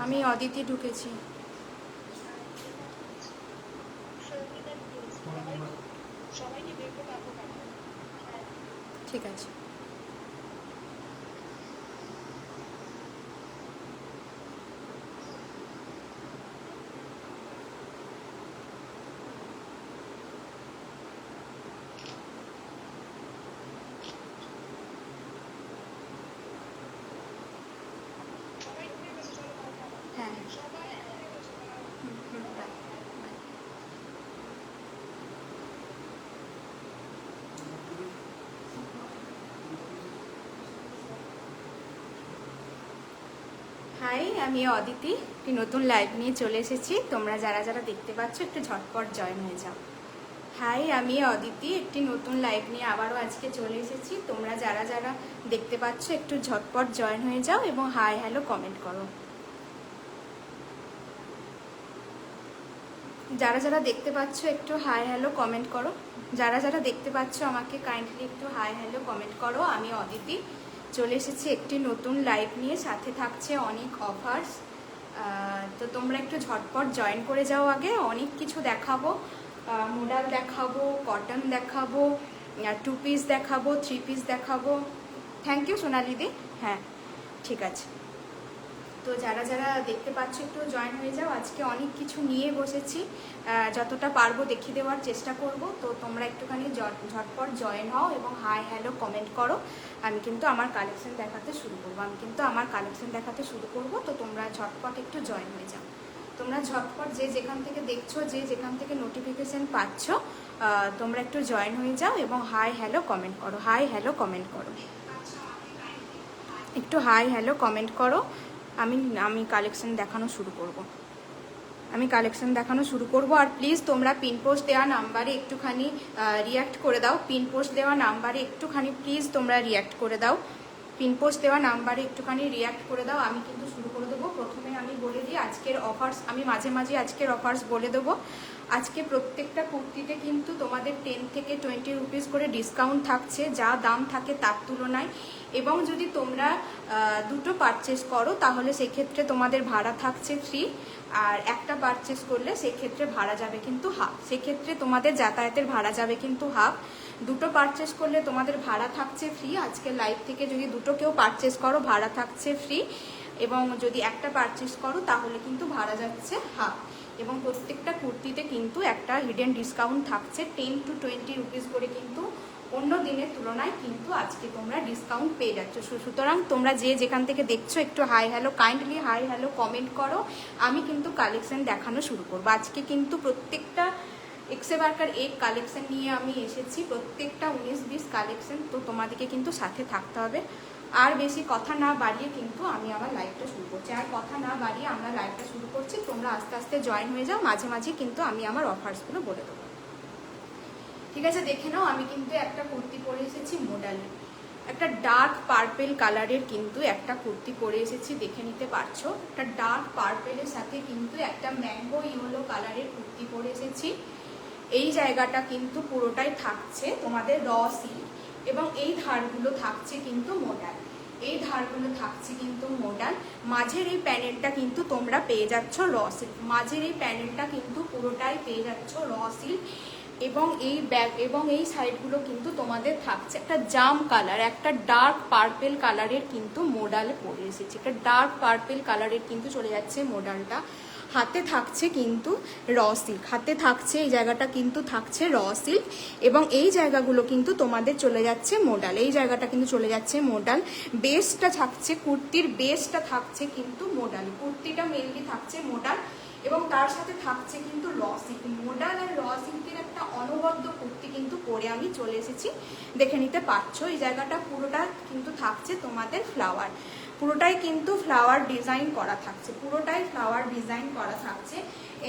আমি অদিতি ঢুকেছি। ঠিক আছে। হ্যাঁ, বাই। হাই, আমি অদিতি, একটি নতুন লাইভ নিয়ে চলে এসেছি। তোমরা যারা যারা দেখতে পাচ্ছ একটু ঝটপট জয়েন হয়ে যাও। হাই, আমি অদিতি, একটি নতুন লাইভ নিয়ে আবারও আজকে চলে এসেছি। তোমরা যারা যারা দেখতে পাচ্ছ একটু ঝটপট জয়েন হয়ে যাও এবং হাই হ্যালো কমেন্ট করো। যারা যারা দেখতে পাচ্ছ একটু হাই হ্যালো কমেন্ট করো। যারা যারা দেখতে পাচ্ছ আমাকে কাইন্ডলি একটু হাই হ্যালো কমেন্ট করো। আমি অদিতি চলে এসেছি একটি নতুন লাইভ নিয়ে, সাথে থাকছে অনেক অফার্স। তো তোমরা একটু ঝটপট জয়েন করে যাও। আগে অনেক কিছু দেখাবো, মোডাল দেখাবো, কটন দেখাবো, 2 পিস দেখাবো, 3 পিস দেখাবো। থ্যাংক ইউ সোনালিদি। হ্যাঁ, ঠিক আছে। তো যারা যারা দেখতে পাচ্ছ একটু জয়েন হয়ে যাও। আজকে অনেক কিছু নিয়ে বসেছি, যতটা পারবো দেখিয়ে দেওয়ার চেষ্টা করব। তো তোমরা একটুখানি ঝটপট জয়েন হও এবং হাই হ্যালো কমেন্ট করো। আমি কিন্তু আমার কালেকশন দেখাতে শুরু করব। তো তোমরা ঝটপট একটু জয়েন হয়ে যাও। তোমরা ঝটপট যে যেখান থেকে দেখছো, যে যেখান থেকে নোটিফিকেশন পাচ্ছ, তোমরা একটু জয়েন হয়ে যাও এবং হাই হ্যালো কমেন্ট করো। হাই হ্যালো কমেন্ট করো, একটু হাই হ্যালো কমেন্ট করো। আমি কালেকশন দেখানো শুরু করব। আর প্লিজ তোমরা পিন পোস্ট দেওয়া নাম্বারে একটুখানি রিয়্যাক্ট করে দাও। পিন পোস্ট দেওয়া নাম্বারে একটুখানি প্লিজ তোমরা রিয়্যাক্ট করে দাও। পিন পোস্ট দেওয়া নাম্বারে একটুখানি রিয়্যাক্ট করে দাও। আমি কিন্তু শুরু করে দেবো। প্রথমে আমি বলে দিই আজকের অফার্স। আমি মাঝে মাঝে আজকের অফার্স বলে দেবো। আজকে প্রত্যেকটা কুর্তিতে কিন্তু তোমাদের 10 থেকে 20 রুপিস করে ডিসকাউন্ট থাকছে, যা দাম থাকে তার তুলনায়। এবং যদি তোমরা দুটো পারচেস করো তাহলে সেক্ষেত্রে তোমাদের ভাড়া থাকছে ফ্রি। আর একটা পারচেস করলে সেক্ষেত্রে ভাড়া যাবে কিন্তু হাফ। সেক্ষেত্রে তোমাদের যাতায়াতের ভাড়া যাবে কিন্তু হাফ। দুটো পারচেস করলে তোমাদের ভাড়া থাকছে ফ্রি। আজকে লাইভ থেকে যদি দুটো কেউ পারচেস করো ভাড়া থাকছে ফ্রি, এবং যদি একটা পারচেস করো তাহলে কিন্তু ভাড়া যাচ্ছে হাফ। এবং প্রত্যেকটা কুর্তিতে কিন্তু একটা হিডেন ডিসকাউন্ট থাকছে 10 to 20 রুপিস করে, কিন্তু অন্য দিনের তুলনায় কিন্তু আজকে তোমরা ডিসকাউন্ট পেয়ে যাচ্ছ। সুতরাং তোমরা যে যেখান থেকে দেখছো একটু hi hello, kindly hi hello comment করো। আমি কিন্তু কালেকশন দেখানো শুরু করবো। আজকে কিন্তু প্রত্যেকটা এক্সে বার্কার এক কালেকশন নিয়ে আমি এসেছি, প্রত্যেকটা 19-20 কালেকশন। তো তোমাদেরকে কিন্তু সাথে থাকতে হবে। আর বেশি কথা না বাড়িয়ে কিন্তু আমি আমার লাইভটা শুরু করছি। আর কথা না বাড়িয়ে আমরা লাইভটা শুরু করছি। তোমরা আস্তে আস্তে জয়েন হয়ে যাও। মাঝে মাঝে কিন্তু আমি আমার অফার্সগুলো বলে দেবো। ঠিক আছে, দেখে নাও। আমি কিন্তু একটা কুর্তি পরে এসেছি মোডালে, একটা ডার্ক পার্পেল কালারের কিন্তু একটা কুর্তি পরে এসেছি, দেখে নিতে পারছো। একটা ডার্ক পার্পেলের সাথে কিন্তু একটা ম্যাঙ্গো ইয়েলো কালারের কুর্তি পরে এসেছি। এই জায়গাটা কিন্তু পুরোটাই থাকছে তোমাদের র সিল্ক, এবং এই ধারগুলো থাকছে কিন্তু মোডাল। মাঝের এই প্যানেলটা কিন্তু তোমরা পেয়ে যাচ্ছ র সিল্ক। মাঝের এই প্যানেলটা কিন্তু পুরোটাই পেয়ে যাচ্ছ র সিল্ক। এবং এই সাইডগুলো কিন্তু তোমাদের থাকছে একটা জাম কালার, একটা ডার্ক পার্পেল কালারের কিন্তু মোডাল পরে এসেছে। একটা ডার্ক পার্পেল কালারের কিন্তু চলে যাচ্ছে মোডালটা। হাতে থাকছে কিন্তু র সিল্ক, হাতে থাকছে এই জায়গাটা কিন্তু থাকছে র সিল্ক, এবং এই জায়গাগুলো কিন্তু তোমাদের চলে যাচ্ছে মোডাল। এই জায়গাটা কিন্তু চলে যাচ্ছে মোডাল। বেসটা থাকছে, কুর্তির বেসটা থাকছে কিন্তু মোডাল। কুর্তিটা মেনলি থাকছে মোডাল, এবং তার সাথে থাকছে কিন্তু র সিল্ক। মোডাল আর র সিল্কের একটা অনবদ্য কুর্তি কিন্তু পরে আমি চলে এসেছি, দেখে নিতে পারছো। এই জায়গাটা পুরোটা কিন্তু থাকছে তোমাদের ফ্লাওয়ার, পুরোটাই কিন্তু ফ্লাওয়ার ডিজাইন করা থাকছে।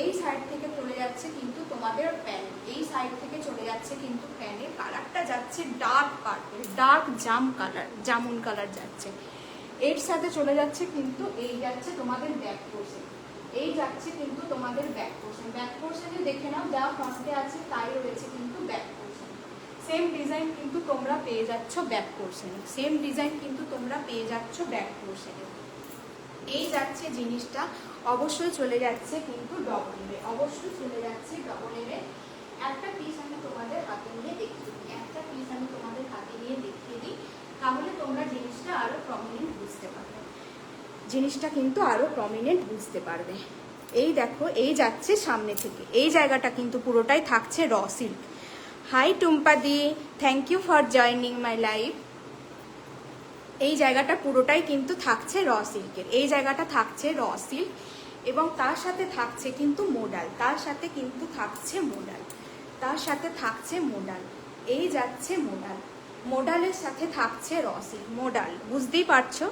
এই সাইড থেকে চলে যাচ্ছে কিন্তু তোমাদের প্যান্ট, এই সাইড থেকে চলে যাচ্ছে কিন্তু প্যান্টের কালারটা যাচ্ছে dark purple, dark jamun colour যাচ্ছে। এর সাথে চলে যাচ্ছে কিন্তু এই যাচ্ছে তোমাদের ব্যাক পোর্শন, এই যাচ্ছে কিন্তু তোমাদের ব্যাক পোর্শনে দেখে নাও, যা ফ্রন্টে আছে তাই রয়েছে কিন্তু ব্যাক পোর্শন। সেম ডিজাইন কিন্তু তোমরা পেয়ে যাচ্ছ ব্যাক পোর্শনে, এই যাচ্ছে জিনিসটা, অবশ্যই চলে যাচ্ছে কিন্তু ডবল এমে, অবশ্যই চলে যাচ্ছে ডবল এমে। একটা পিস আমি তোমাদের হাতে নিয়ে দেখিয়ে দিই, একটা পিস আমি তোমাদের হাতে নিয়ে দেখিয়ে দিই, তাহলে তোমরা জিনিসটা আরো প্রমিনেন্ট বুঝতে পারবে, জিনিসটা কিন্তু আরো প্রমিনেন্ট বুঝতে পারবে। এই দেখো, এই যাচ্ছে সামনে থেকে, এই জায়গাটা কিন্তু পুরোটাই থাকছে র সিল্ক। হাই টুম্পাদি, thank you for joining my live. এই জায়গাটা পুরোটাই কিন্তু থাকছে র সিল্কের, এই জায়গাটা থাকছে র সিল্ক এবং তার সাথে থাকছে কিন্তু মোডাল, তার সাথে কিন্তু থাকছে মোডাল, তার সাথে থাকছে মোডাল। এই যাচ্ছে মোডাল, মোডালের সাথে থাকছে র সিল্ক। মোডাল বুঝতেই পারছো,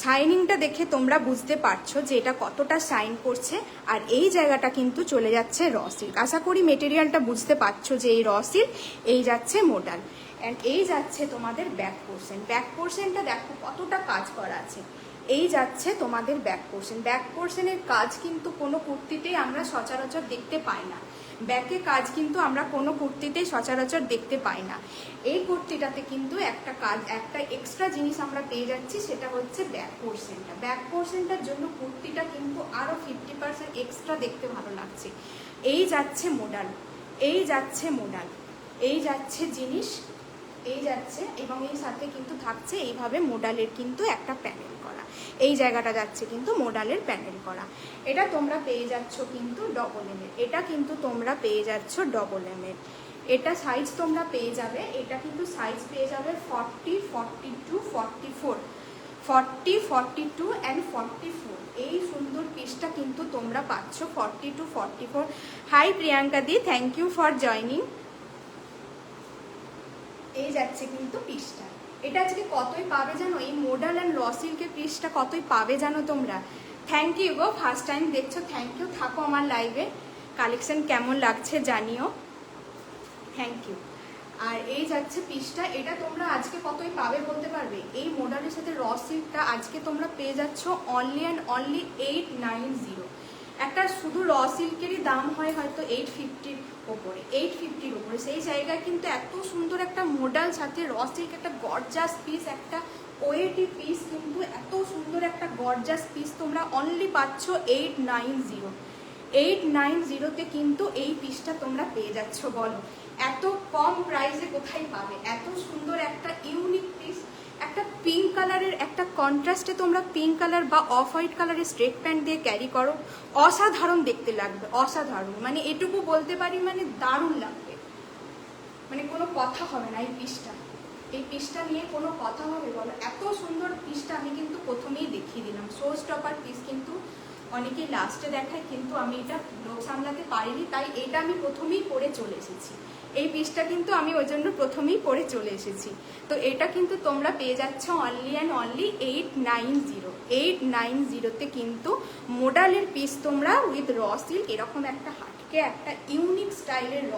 শাইনিংটা দেখে তোমরা বুঝতে পারছো যে এটা কতটা শাইন করছে। আর এই জায়গাটা কিন্তু চলে যাচ্ছে র সিল্ক। আশা করি মেটেরিয়ালটা বুঝতে পারছো যে এই র সিল্ক, এই যাচ্ছে মোডাল অ্যান্ড এই যাচ্ছে তোমাদের ব্যাক পোর্শন। ব্যাক পোর্শনটা দেখো কতটা কাজ করা আছে। এই যাচ্ছে তোমাদের ব্যাক পোর্শন, ব্যাক পোর্শনের কাজ কিন্তু কোনো কুর্তিতেই আমরা সচরাচর দেখতে পাই না, ব্যাকে কাজ কিন্তু আমরা কোনো কুর্তিতেই সচরাচর দেখতে পাই না। এই কুর্তিটাতে কিন্তু একটা কাজ, একটা এক্সট্রা জিনিস আমরা পেয়ে যাচ্ছি, সেটা হচ্ছে ব্যাক পোর্শনটা। ব্যাক পোর্শনটার জন্য কুর্তিটা কিন্তু আরও 50% এক্সট্রা দেখতে ভালো লাগছে। এই যাচ্ছে মোডাল, এই যাচ্ছে মোডাল, এই যাচ্ছে জিনিস, এই যাচ্ছে এবং এই সাথে কিন্তু থাকছে এইভাবে মোডালের কিন্তু একটা প্যানেল করা, এই জায়গাটা যাচ্ছে কিন্তু মোডালের প্যানেল করা। এটা তোমরা পেয়ে যাচ্ছ কিন্তু ডবল এম এর, এটা কিন্তু তোমরা পেয়ে যাচ্ছ ডবল এম এর। এটা সাইজ তোমরা পেয়ে যাবে, এটা কিন্তু সাইজ পেয়ে যাবে 40, 42, 44, 40, 42 অ্যান্ড 44। এই সুন্দর পিসটা কিন্তু তোমরা পাচ্ছ 42, 44। হাই প্রিয়াঙ্কা দি, থ্যাংক ইউ ফর জয়নিং। এই যাচ্ছে কিন্তু পিসটা, এটা আজকে কতই পাবে জানো, এই মোডাল অ্যান্ড র সিল্কের পিসটা কতই পাবে জানো তোমরা। থ্যাংক ইউ গো, ফার্স্ট টাইম দেখছো, থ্যাংক ইউ, থাকো আমার লাইভে। কালেকশন কেমন লাগছে জানিও, থ্যাংক ইউ। আর এই যাচ্ছে পিসটা, এটা তোমরা আজকে কতই পাবে বলতে পারবে। এই মোডালের সাথে র সিল্কটা আজকে তোমরা পেয়ে যাচ্ছ অনলি অ্যান্ড অনলি 890। একটা শুধু র সিল্কেরই দাম হয় হয়তো 850-র ওপরে, 850-র ওপরে, সেই জায়গায় কিন্তু এত সুন্দর একটা মোডাল সাথে র সিল্ক, একটা গর্জাস পিস, একটা ওয়েটি পিস, কিন্তু এত সুন্দর একটা গর্জাস পিস তোমরা অনলি পাচ্ছ 890। 890-তে কিন্তু এই পিসটা তোমরা পেয়ে যাচ্ছ। বলো এত কম প্রাইসে কোথায় পাবে এত সুন্দর একটা ইউনিক পিস। একটা পিঙ্ক কালারের, একটা কন্ট্রাস্টে তোমরা পিঙ্ক কালার বা অফ হোয়াইট কালারের স্ট্রেট প্যান্ট দিয়ে ক্যারি করো, অসাধারণ দেখতে লাগবে, অসাধারণ, মানে এটুকু বলতে পারি, মানে দারুণ লাগবে, মানে কোনো কথা হবে না। এই পিসটা নিয়ে কোনো কথা হবে বলো, এত সুন্দর পিসটা আমি কিন্তু প্রথমেই দেখিয়ে দিলাম। শো স্টপার পিস কিন্তু অনেকেই লাস্টে দেখায়, কিন্তু আমি এটা লোক সামলাতে পারিনি, তাই এটা আমি প্রথমেই পরে চলে এসেছি। এই পিসটা কিন্তু আমি ওই জন্য প্রথমেই পরে চলে এসেছি। তো এটা কিন্তু তোমরা পেয়ে যাচ্ছ অনলি অ্যান্ড অনলি 890। 890-তে কিন্তু মোডালের পিস তোমরা উইথ র সিল্ক, এরকম একটা হাটকে একটা ইউনিক স্টাইলের র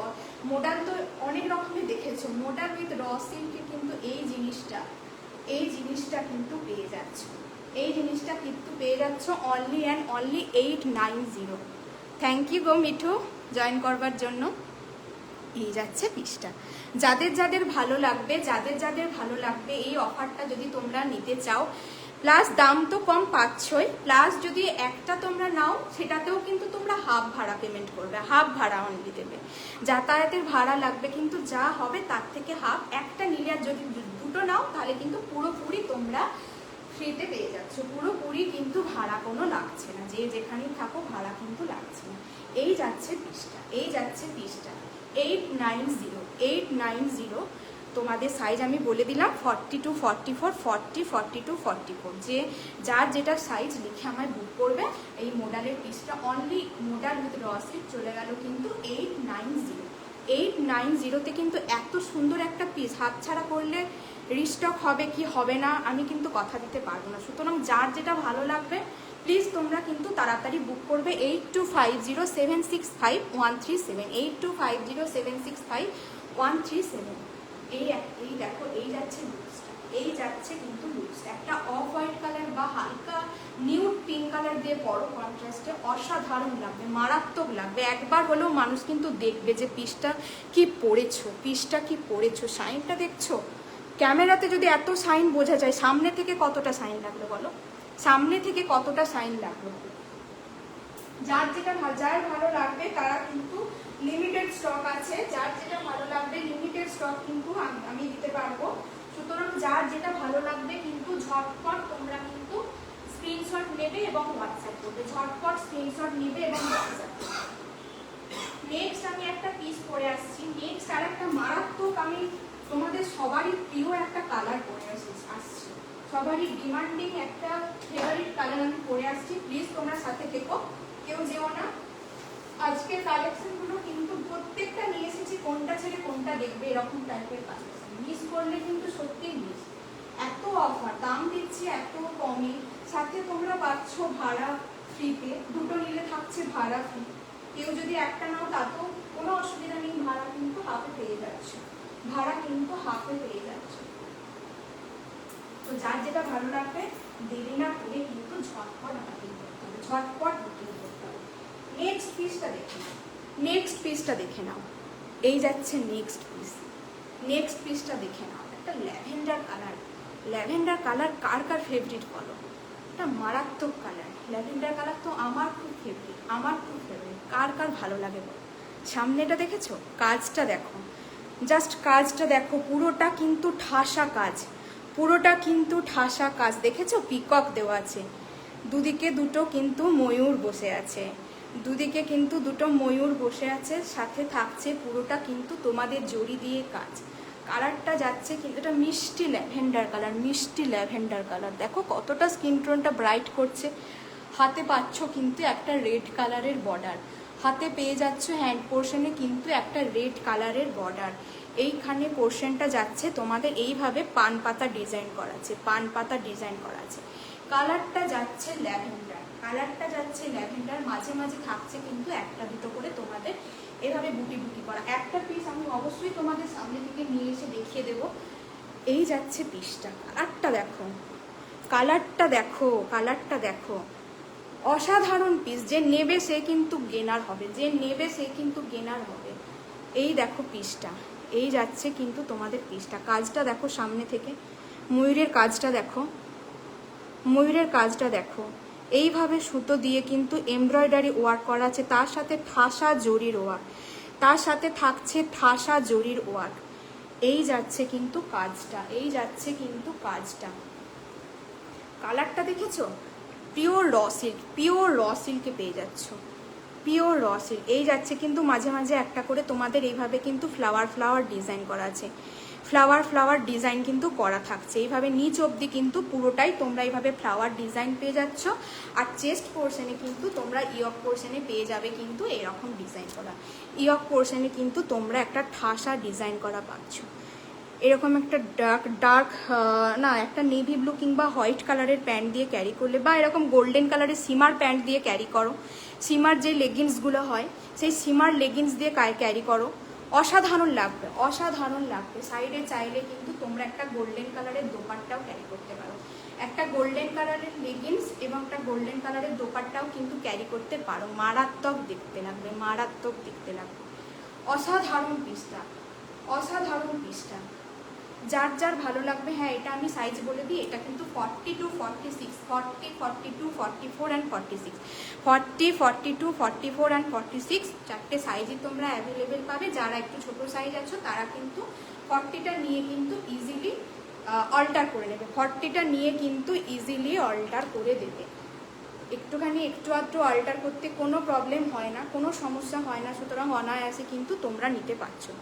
মোডাল তো অনেক রকমের দেখেছো, মোডাল উইথ র সিল্কে কিন্তু এই জিনিসটা কিন্তু পেয়ে যাচ্ছ, এই জিনিসটা কিন্তু পেয়ে যাচ্ছ only and only 890। Thank you গো মিঠু জয়েন করবার জন্য। এই যাচ্ছে পিসটা, যাদের যাদের ভালো লাগবে, যাদের যাদের ভালো লাগবে এই অফারটা যদি তোমরা নিতে চাও, প্লাস দাম তো কম পাচ্ছই, প্লাস যদি একটা তোমরা নাও সেটাতেও কিন্তু তোমরা হাফ ভাড়া পেমেন্ট করবে, হাফ ভাড়া অনলি দেবে, যাতায়াতের ভাড়া লাগবে কিন্তু যা হবে তার থেকে হাফ। একটা নিলে আর যদি দুটো নাও তাহলে কিন্তু পুরোপুরি তোমরা ফ্রিতে পেয়ে যাচ্ছ, পুরোপুরি কিন্তু ভাড়া কোনো লাগছে না, যে যেখানেই থাকো ভাড়া কিন্তু লাগছে না। এই যাচ্ছে পিসটা, এই যাচ্ছে পিসটা 890। 890 তোমাদের সাইজ আমি বলে দিলাম 42, 44, 40, 42, 44, যে যার যেটা সাইজ লিখে আমায় বুক করবে। এই মোডালের পিসটা only modal with raw silk চলে গেল কিন্তু 890। 890-তে কিন্তু এত সুন্দর একটা পিস হাতছাড়া করলে রিস্টক হবে কি হবে না আমি কিন্তু কথা দিতে পারবো না। সুতরাং যার যেটা ভালো লাগবে প্লিজ তোমরা কিন্তু তাড়াতাড়ি বুক করবে। 8250765137, 8250765137। এই দেখো, এই যাচ্ছে লুকসটা, এই যাচ্ছে কিন্তু লুকসটা, একটা অফ হোয়াইট কালার বা হালকা নিউড পিঙ্ক কালার দিয়ে বড় কন্ট্রাস্টে অসাধারণ লাগবে, মারাত্মক লাগবে। একবার হলেও মানুষ কিন্তু দেখবে যে পিসটা কি পরেছো, পিসটা কি পরেছো। শাইনটা দেখছো, ক্যামেরাতে যদি এত শাইন বোঝা যায়, সামনে থেকে কতটা শাইন লাগবে বলো। সামনে থেকে কতটা সাইন লাগলো। যার ভালো লাগবে তারা কিন্তু লিমিটেড স্টক আছে, যার যেটা ভালো লাগবে লিমিটেড স্টক কিন্তু আমি দিতে পারবো। সুতরাং যার যেটা ভালো লাগবে কিন্তু ঝটপট তোমরা কিন্তু স্ক্রিনশট নেবে এবং হোয়াটসঅ্যাপ করবে, ঝটপট স্ক্রিনশট নেবে এবং হোয়াটসঅ্যাপ করবে। নেক্সট আমি একটা পিস পরে আসছি। নেক্সট আর একটা মারাত্মক, আমি তোমাদের সবারই প্রিয় একটা কালার পরে আসছি, সবারই ডিমান্ডিং একটা ফেভারিট কালার আমি পরে আসছি। প্লিজ তোমরা সাথে থেকো, কেউ যেও না। আজকের কালেকশনগুলো কিন্তু প্রত্যেকটা নিয়ে এসেছি কোনটা ছেড়ে কোনটা দেখবে এরকম টাইপের কালেকশন, মিস করলে কিন্তু সত্যি মিস। এত অফার, দাম দিচ্ছি এত কমে, সাথে তোমরা পাচ্ছ ভাড়া ফ্রিতে, দুটো নিলে থাকছে ভাড়া ফ্রি। কেউ যদি একটা নাও তাতেও কোনো অসুবিধা নেই, ভাড়া কিন্তু হাফে পেয়ে যাচ্ছে, ভাড়া কিন্তু হাফে পেয়ে যাচ্ছে। তো যার যেটা ভালো লাগবে দেরি না করে কিন্তু ঝটপট বুকিং করতে হবে, ঝটপট বুকিং করতে হবে। নেক্সট পিসটা দেখে নাও, নেক্সট পিসটা দেখে নাও। এই যাচ্ছে নেক্সট পিস, নেক্সট পিসটা দেখে নাও। একটা ল্যাভেন্ডার কালার, ল্যাভেন্ডার কালার কার কার ফেভারিট বলো? একটা মারাত্মক কালার, ল্যাভেন্ডার কালার তো আমার খুব ফেভারিট, আমার খুব ফেভারিট। কার কার ভালো লাগে বলো? সামনেটা দেখেছো, কাজটা দেখো, জাস্ট কাজটা দেখো, পুরোটা কিন্তু ঠাসা কাজ, পুরোটা কিন্তু ঠাসা কাজ। দেখেছো পিকক দেওয়া আছে, দুদিকে দুটো কিন্তু ময়ূর বসে আছে, দুদিকে কিন্তু দুটো ময়ূর বসে আছে, সাথে থাকছে পুরোটা কিন্তু তোমাদের জড়ি দিয়ে কাজ। কালারটা যাচ্ছে কিন্তু এটা মিষ্টি ল্যাভেন্ডার কালার, মিষ্টি ল্যাভেন্ডার কালার। দেখো কতটা স্কিন টোনটা ব্রাইট করছে। হাতে পাচ্ছ কিন্তু একটা রেড কালারের বর্ডার, হাতে পেয়ে যাচ্ছ হ্যান্ড পোর্শনে কিন্তু একটা রেড কালারের বর্ডার। এইখানে পোর্শনটা যাচ্ছে তোমাদের এইভাবে পান পাতা ডিজাইন করা আছে, পান পাতা ডিজাইন করা আছে। কালারটা যাচ্ছে ল্যাভেন্ডার, কালারটা যাচ্ছে ল্যাভেন্ডার, মাঝে মাঝে থাকছে কিন্তু একটা দুটো করে তোমাদের এভাবে বুটি বুটি করা। একটা পিস আমি অবশ্যই তোমাদের সামনে থেকে নিয়ে এসে দেখিয়ে দেব। এই যাচ্ছে পিসটা, কালারটা দেখো, কালারটা দেখো, কালারটা দেখো, অসাধারণ পিস। যে নেবে সে কিন্তু গেনার হবে, যে নেবে সে কিন্তু গেনার হবে। এই দেখো পিসটা, এই যাচ্ছে কিন্তু তোমাদের পিসটা। কাজটা দেখো সামনে থেকে, ময়ূরের কাজটা দেখো, ময়ূরের কাজটা দেখো। এইভাবে সুতো দিয়ে কিন্তু এমব্রয়ডারি ওয়ার্ক করা আছে, তার সাথে ঠাসা জরির ওয়ার্ক, তার সাথে থাকছে ঠাসা জরির ওয়ার্ক। এই যাচ্ছে কিন্তু কাজটা, এই যাচ্ছে কিন্তু কাজটা। কালারটা দেখেছো, পিওর র সিল্ক, পিওর র সিল্কে পেয়ে যাচ্ছ, পিওর র সিল্ক। এই যাচ্ছে কিন্তু মাঝে মাঝে একটা করে তোমাদের এইভাবে কিন্তু ফ্লাওয়ার ফ্লাওয়ার ডিজাইন করা আছে, ফ্লাওয়ার ফ্লাওয়ার ডিজাইন কিন্তু করা থাকছে এইভাবে নিচ অবধি কিন্তু পুরোটাই তোমরা এইভাবে ফ্লাওয়ার ডিজাইন পেয়ে যাচ্ছ। আর চেস্ট পোর্শনে কিন্তু তোমরা ইয়ক পোর্শনে পেয়ে যাবে কিন্তু এরকম ডিজাইন করা, ইয়ক পোর্শনে কিন্তু তোমরা একটা ঠাসা ডিজাইন করা পাচ্ছ। এরকম একটা ডার্ক না, একটা নেভি ব্লু কিংবা হোয়াইট কালারের প্যান্ট দিয়ে ক্যারি করলে, বা এরকম গোল্ডেন কালারের সিমার প্যান্ট দিয়ে ক্যারি করো, সিমার যে লেগিংসগুলো হয় সেই সিমার লেগিংস দিয়ে ক্যারি করো, অসাধারণ লাগবে, অসাধারণ লাগবে। সাইডে চাইলে কিন্তু তোমরা একটা গোল্ডেন কালারের দোপাট্টাও ক্যারি করতে পারো, একটা গোল্ডেন কালারের লেগিংস এবং একটা গোল্ডেন কালারের দোপাট্টাও কিন্তু ক্যারি করতে পারো। মারাত্মক দেখতে লাগবে, মারাত্মক দেখতে লাগবে। অসাধারণ পিসটা, অসাধারণ পিসটা। যার যার ভালো লাগবে, হ্যাঁ এটা আমি সাইজ বলে দিই, এটা কিন্তু 42, 46, 40, 42, 44 অ্যান্ড 46, 40, 42, 44 অ্যান্ড 46 চারটে সাইজই তোমরা অ্যাভেলেবেল পাবে। যারা একটু ছোট সাইজ আছো তারা কিন্তু 40টা নিয়ে কিন্তু ইজিলি অল্টার করে নেবে, 40টা নিয়ে কিন্তু ইজিলি অল্টার করে দেবে। একটুখানি একটু আধটু অল্টার করতে কোনো প্রবলেম হয় না, কোনো সমস্যা হয় না, সুতরাং অনায়াসে কিন্তু তোমরা নিতে পারছো।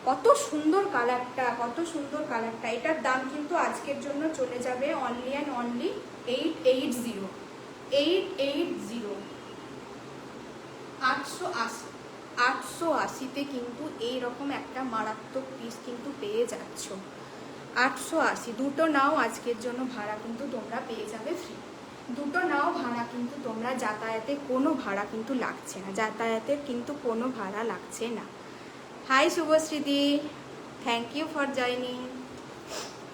কত সুন্দর কালারটা, কত সুন্দর কালারটা। এটার দাম কিন্তু আজকের জন্য চলে যাবে অনলি অ্যান্ড অনলি 880, 880, 880, 880তে কিন্তু এইরকম একটা মারাত্মক পিস কিন্তু পেয়ে যাচ্ছ। 880, দুটো নাও আজকের জন্য ভাড়া কিন্তু তোমরা পেয়ে যাবে ফ্রি, দুটো নাও ভাড়া কিন্তু তোমরা, যাতায়াতে কোনো ভাড়া কিন্তু লাগছে না, যাতায়াতের কিন্তু কোনো ভাড়া লাগছে না। হাই শুভশ্রীদি, থ্যাংক ইউ ফর জয়নিং।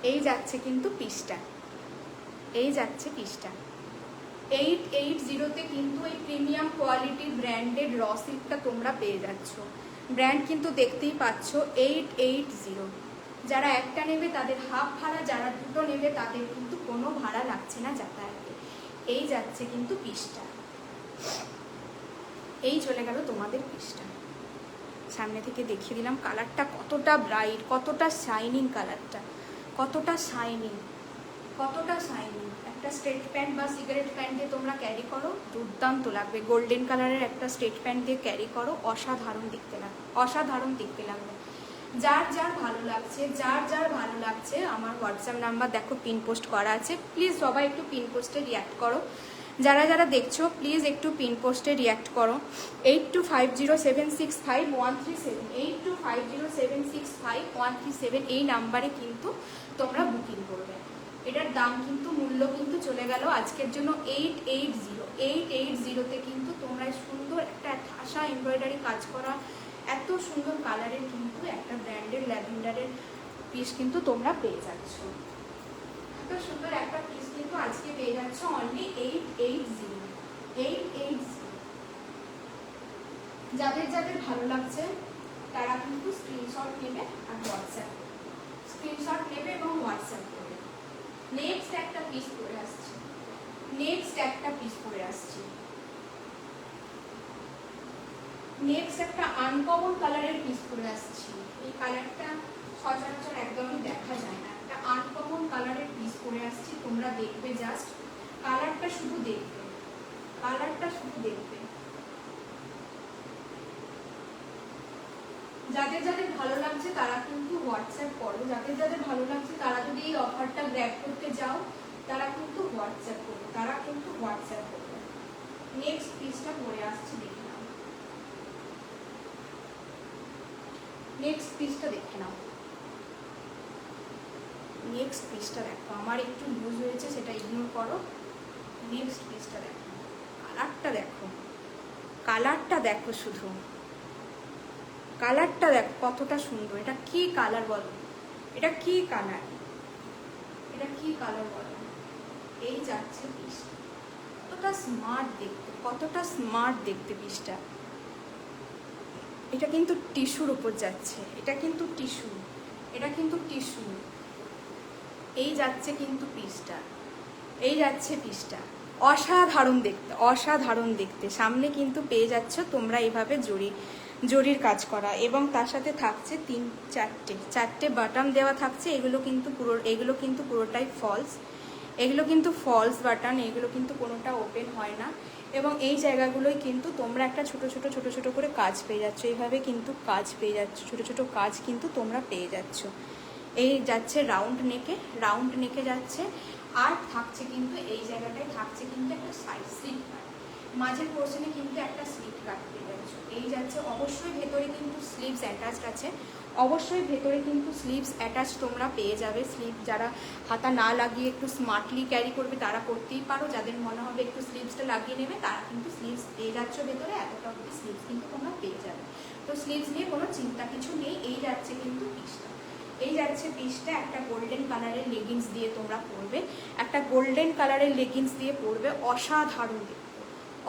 এই যাচ্ছে কিন্তু পিসটা, এই যাচ্ছে পিসটা 880তে কিন্তু এই প্রিমিয়াম কোয়ালিটির ব্র্যান্ডেড র সিল্কটা তোমরা পেয়ে যাচ্ছ। ব্র্যান্ড কিন্তু দেখতেই পাচ্ছ 880। যারা একটা নেবে তাদের হাফ ভাড়া, যারা দুটো নেবে তাদের কিন্তু কোনো ভাড়া লাগছে না যাতায়াতে। এই যাচ্ছে কিন্তু পিসটা, এই চলে গেল তোমাদের পিসটা। সামনে থেকে দেখিয়ে দিলাম কালারটা কতটা ব্রাইট, কতটা শাইনিং, কালারটা কতটা শাইনিং, কতটা শাইনিং। একটা স্ট্রেট প্যান্ট বা সিগারেট প্যান্ট দিয়ে তোমরা ক্যারি করো, দুর্দান্ত লাগবে। গোল্ডেন কালারের একটা স্ট্রেট প্যান্ট দিয়ে ক্যারি করো, অসাধারণ দেখতে লাগবে, অসাধারণ দেখতে লাগবে। যার যার ভালো লাগছে, যার যার ভালো লাগছে, আমার হোয়াটসঅ্যাপ নাম্বার দেখো পিন পোস্ট করা আছে, প্লিজ সবাই একটু পিন পোস্টে রিঅ্যাক্ট করো। যারা যারা দেখছো প্লিজ একটু পিন পোস্টে রিঅ্যাক্ট করো। 8250765137, 8250765137 এই নাম্বারে কিন্তু তোমরা বুকিং করবে। এটার দাম কিন্তু, মূল্য কিন্তু চলে গেল আজকের জন্য 880 কিন্তু তোমরা সুন্দর একটা ঠাসা এমব্রয়ডারি কাজ করা, এত সুন্দর কালারের কিন্তু একটা ব্র্যান্ডেড ল্যাভেন্ডারের পিস কিন্তু তোমরা পেয়ে যাচ্ছ। এত সুন্দর একটা পিস কিন্তু আজকে পেয়ে যাচ্ছ অনলি 880। যাদের যাদের ভালো লাগছে তারা কিন্তু স্ক্রিনশট নেবে আর হোয়াটসঅ্যাপ, স্ক্রিনশট নেবে এবং হোয়াটসঅ্যাপ করবে। নেক্সট একটা পিস পরে আসছে, নেক্সট একটা পিস পরে আসছি, নেক্সট একটা আনকমন কালারের পিস পরে আসছি। এই কালারটা সচরাচর একদমই দেখা যায় না, একটা আনকমন কালারের পিস পরে আসছি। তোমরা দেখবে, জাস্ট কালারটা শুধু দেখবে, কালারটা শুধু দেখবে। যাদের যাদের ভালো লাগছে তারা কিন্তু হোয়াটসঅ্যাপ করো, যাদের যাদের ভালো লাগছে তারা যদি এই অফারটা গ্র্যাব করতে যাও তারা কিন্তু হোয়াটসঅ্যাপ করবে, তারা কিন্তু হোয়াটসঅ্যাপ করবে। নেক্সট পিসটা পরে আসছি, দেখে নাও। নেক্সট পিসটা দেখে নাও, নেক্সট পিসটা দেখো। আমার একটু লুজ হয়েছে, সেটা ইগনোর করো। নেক্সট পিসটা দেখো, কালারটা দেখো, কালারটা দেখো, শুধু কালারটা দেখো কতটা সুন্দর। এটা কি কালার বলো, এটা কি কালার, এটা কি কালার বলো। এই যাচ্ছে পিস, কতটা স্মার্ট দেখতে, কতটা স্মার্ট দেখতে পিসটা। এটা কিন্তু টিস্যুর উপর যাচ্ছে, এটা কিন্তু টিস্যু, এটা কিন্তু টিস্যু। এই যাচ্ছে কিন্তু পিসটা, এই যাচ্ছে পিসটা, অসাধারণ দেখতে, অসাধারণ দেখতে। সামনে কিন্তু পেয়ে যাচ্ছ তোমরা এইভাবে জরির কাজ করা, এবং তার সাথে থাকছে চারটে বাটন দেওয়া থাকছে। এগুলো কিন্তু পুরোটাই ফলস, এগুলো কিন্তু ফলস বাটন, এগুলো কিন্তু কোনোটা ওপেন হয় না। এবং এই জায়গাগুলোই কিন্তু তোমরা একটা ছোট ছোট করে কাজ পেয়ে যাচ্ছ, এইভাবে কিন্তু কাজ পেয়ে যাচ্ছ, ছোট ছোট কাজ কিন্তু তোমরা পেয়ে যাচ্ছ। এই যাচ্ছে রাউন্ড নেকে যাচ্ছে। আর থাকছে কিন্তু এই জায়গাটায় থাকছে কিন্তু একটা সাইড স্লিপ কাট, মাঝের পোর্শনে কিন্তু একটা স্লিপ কাট পেয়ে যাচ্ছ। এই যাচ্ছে, অবশ্যই ভেতরে কিন্তু স্লিভস অ্যাটাচড আছে, অবশ্যই ভেতরে কিন্তু স্লিভস অ্যাটাচ তোমরা পেয়ে যাবে। স্লিভ যারা হাতা না লাগিয়ে একটু স্মার্টলি ক্যারি করবে তারা করতেই পারো, যাদের মনে হবে একটু স্লিভসটা লাগিয়ে নেবে তারা কিন্তু স্লিভস পেয়ে যাচ্ছ ভেতরে, এতটা অবধি স্লিভস কিন্তু তোমরা পেয়ে যাবে। তো স্লিভস নিয়ে কোনো চিন্তা কিছু নেই। এই যাচ্ছে কিন্তু পিসটা, এই যাচ্ছে পিসটা। একটা গোল্ডেন কালারের লেগিংস দিয়ে তোমরা পরবে, একটা গোল্ডেন কালারের লেগিংস দিয়ে পরবে, অসাধারণ দেখতে,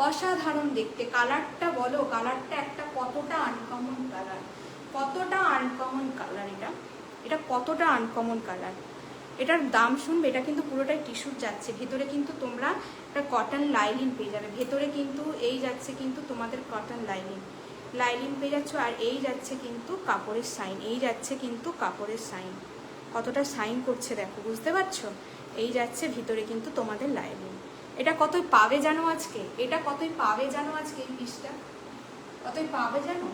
অসাধারণ দেখতে। কালারটা বলো, কালারটা একটা কতটা আনকমন কালার, কতটা আনকমন কালার, এটা কতটা আনকমন কালার। এটার দাম শুনবে, এটা কিন্তু পুরোটাই টিস্যুর যাচ্ছে, ভেতরে কিন্তু তোমরা একটা কটন লাইলিন পেয়ে যাবে। ভেতরে কিন্তু এই যাচ্ছে কিন্তু তোমাদের কটন লাইলিন পেয়ে যাচ্ছ। আর এই যাচ্ছে কিন্তু কাপড়ের সাইন, এই যাচ্ছে কিন্তু কাপড়ের সাইন, কতটা সাইন করছে দেখো, বুঝতে পারছো। এই যাচ্ছে ভিতরে কিন্তু তোমাদের লাইলিন। এটা কতই পাবে জানো আজকে, এটা কতই পাবে জানো আজকে, এই পিসটা কতই পাবে জানো,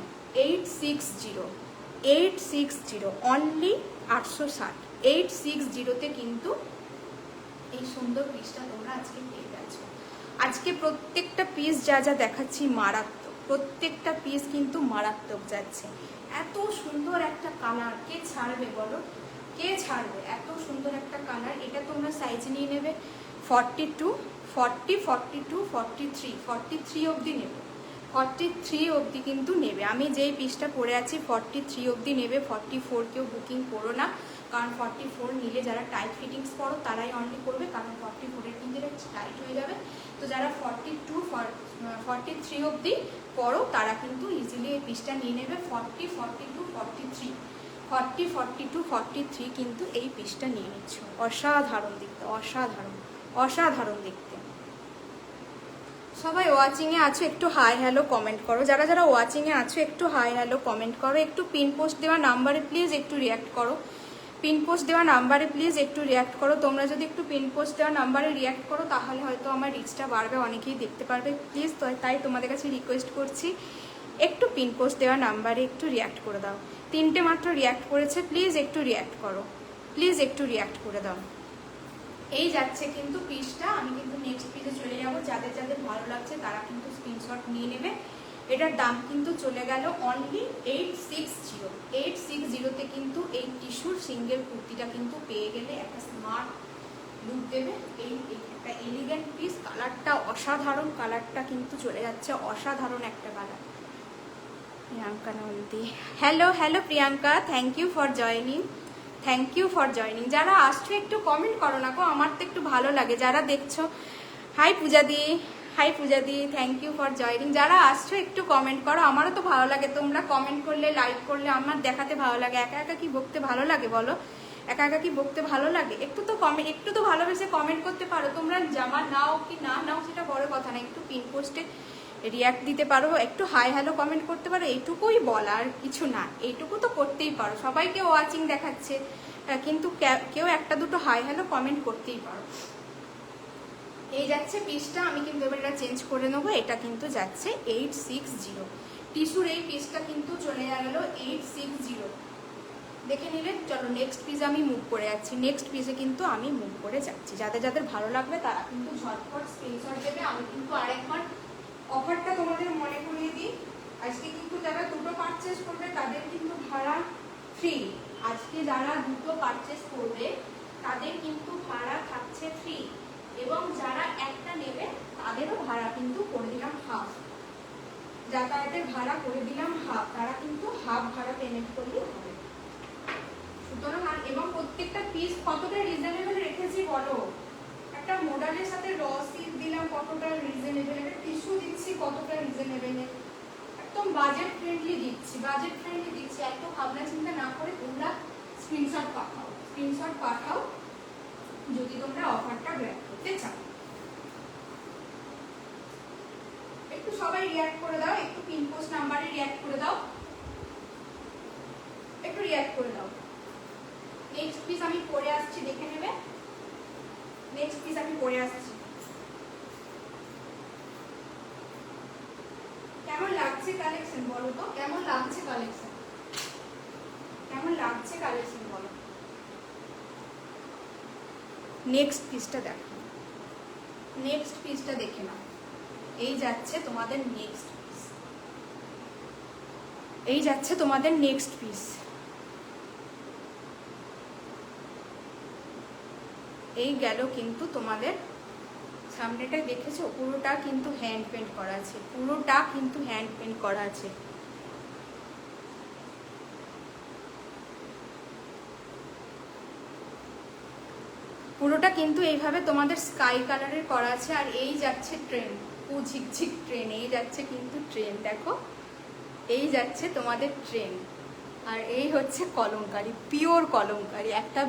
860 অনলি 860, 860-তে কিন্তু এই সুন্দর পিসটা তোমরা আজকে পেয়ে গেছো। আজকে প্রত্যেকটা পিস যা যা দেখাচ্ছি মারাত্মক, প্রত্যেকটা পিস কিন্তু মারাত্মক যাচ্ছে। এত সুন্দর একটা কালার, কে ছাড়বে বলো, কে ছাড়বে এত সুন্দর একটা কালার। এটা তোমরা সাইজ নিয়ে নেবে 42, 40, 42, 43, 43 অবধি নেবে, 43 অবধি কিন্তু নেবে। আমি যেই পিসটা পরে আছি 43 অবধি নেবে, 44 কেউ বুকিং করো না, কারণ 44 নিলে যারা টাইট ফিটিংস পরো তারাই অনলি করবে, কারণ 44-এর কিন্তু টাইট হয়ে যাবে। তো যারা 42, 43 অবধি পরো তারা কিন্তু ইজিলি এই পিসটা নিয়ে নেবে। 40, 42, 43, 40, 42, 43 কিন্তু এই পিসটা নিয়ে নিচ্ছ। অসাধারণ দেখতে, অসাধারণ, অসাধারণ দেখতে। সবাই ওয়াচিংয়ে আছো একটু হাই হ্যালো কমেন্ট করো, যারা যারা ওয়াচিংয়ে আছো একটু হাই হ্যালো কমেন্ট করো, একটু পিন পোস্ট দেওয়া নাম্বারে প্লিজ একটু রিয়াক্ট করো, পিন পোস্ট দেওয়া নাম্বারে প্লিজ একটু রিয়াক্ট করো। তোমরা যদি একটু পিন পোস্ট দেওয়া নাম্বারে রিয়াক্ট করো তাহলে হয়তো আমার রিচটা বাড়বে, অনেকেই দেখতে পারবে প্লিজ। তো তাই তোমাদের কাছে রিকোয়েস্ট করছি একটু পিন পোস্ট দেওয়া নাম্বারে একটু রিয়াক্ট করে দাও। 3টে মাত্র রিয়াক্ট করেছে, প্লিজ একটু রিয়াক্ট করো, প্লিজ একটু রিয়াক্ট করে দাও। এই যাচ্ছে কিন্তু পিসটা, আমি কিন্তু নেক্সট পিসে চলে যাব। যাদের যাদের ভালো লাগছে তারা কিন্তু স্ক্রিনশট নিয়ে নেবে। এটার দাম কিন্তু চলে গেল অনলি 860। 860-তে কিন্তু এই টিস্যুর সিঙ্গেল কুর্তিটা কিন্তু পেয়ে গেলে একটা স্মার্ট লুক দেবে। এই একটা এলিগেন্ট পিস, কালারটা অসাধারণ, কালারটা কিন্তু চলে যাচ্ছে অসাধারণ একটা colour. Priyanka Nandi, hello hello Priyanka, thank you for joining, thank you for joining. যারা আসছো একটু কমেন্ট করো না গো, আমার তো একটু ভালো লাগে যারা দেখছো। হাই পূজা দি, হাই পূজা দি, থ্যাংক ইউ ফর জয়নিং। যারা আসছো একটু কমেন্ট করো, আমারও তো ভালো লাগে, তোমরা কমেন্ট করলে লাইক করলে আমার দেখাতে ভালো লাগে। একা একা কি বকতে ভালো লাগে বলো, একা একা কি বকতে ভালো লাগে? একটু তো কমেন্ট, একটু তো ভালোবেসে কমেন্ট করতে পারো। তোমরা জামা নাও কি না নাও সেটা বড় কথা না, একটু পিন পোস্টে রিয়াক্ট দিতে পারো, একটু হাই হ্যালো কমেন্ট করতে পারো, এইটুকুই বলার কিছু না, এইটুকু তো করতেই পারো। সবাইকে ওয়াচিং দেখাচ্ছে কিন্তু কেউ একটা দুটো হাই হ্যালো কমেন্ট করতেই পারো। এই যাচ্ছে পিসটা, আমি কিন্তু এবার এটা চেঞ্জ করে নেবো। এটা কিন্তু যাচ্ছে 860। টিস্যুর এই পিসটা কিন্তু চলে গেল 860, দেখে নিলে। চলো নেক্সট পিসে আমি মুভ করে যাচ্ছি, নেক্সট পিসে কিন্তু আমি মুভ করে যাচ্ছি। যাদের যাদের ভালো লাগবে তারা কিন্তু ঝটপট স্ক্রিনশট দেবে। আমি কিন্তু আরেকবার অফারটা তোমাদের মনে করিয়ে দিই। আজকে কিন্তু যারা দুটো পারচেস করবে তাদের কিন্তু ভাড়া ফ্রি। আজকে যারা দুটো পারচেস করবে তাদের কিন্তু ভাড়া থাকছে ফ্রি, এবং যারা একটা নেবে তাদেরও ভাড়া কিন্তু করে দিলাম হাফ। যাতায়াতের ভাড়া করে দিলাম হাফ, তারা কিন্তু হাফ ভাড়া পেমেন্ট করলেই হবে। সুতরাং এবং প্রত্যেকটা পিস কতটা রিজনেবল রেখেছি বলো। একটা মডেলের সাথে র সিল্ক দিলাম কতটা রিজনেবল, একটা টিস্যু দিচ্ছি কতটা রিজনেবল, একদম বাজেট ফ্রেন্ডলি দিচ্ছি, বাজেট ফ্রেন্ডলি দিচ্ছি। এত ভাবনা চিন্তা না করে তোমরা স্ক্রিনশট পাঠাও, স্ক্রিনশট পাঠাও যদি তোমরা অফারটা গ্র্যাব করতে চাও। একটু সবাই রিঅ্যাক্ট করে দাও, একটু পিন পোস্ট নাম্বারে রিঅ্যাক্ট করে দাও, একটু রিঅ্যাক্ট করে দাও। নেক্সট পিস আমি পরে আসছি, দেখে নেবে। নেক্সট পিস আমি পরে আসছি। কেমন লাগছে কালেকশন বলো তো, কেমন লাগছে কালেকশন, কেমন লাগছে কালেকশন বলো। নেক্সট পিসটা দেখো, নেক্সট পিসটা দেখে নাও। এই যাচ্ছে তোমাদের নেক্সট পিস, এই যাচ্ছে তোমাদের নেক্সট পিস। এই গেল কিন্তু তোমাদের সামনেটা দেখেছো, পুরোটা কিন্তু হ্যান্ড পেন্ট করা আছে, পুরোটা কিন্তু হ্যান্ড পেন্ট করা আছে। পুরোটা কিন্তু এইভাবে তোমাদের স্কাই কালারের করা আছে। আর এই যাচ্ছে ট্রেন, ঝিকঝিক ট্রেন, এই যাচ্ছে কিন্তু ট্রেন, দেখো এই যাচ্ছে তোমাদের ট্রেন। আর এই হচ্ছে কলমকারি, পিওর কলমকারি, একটা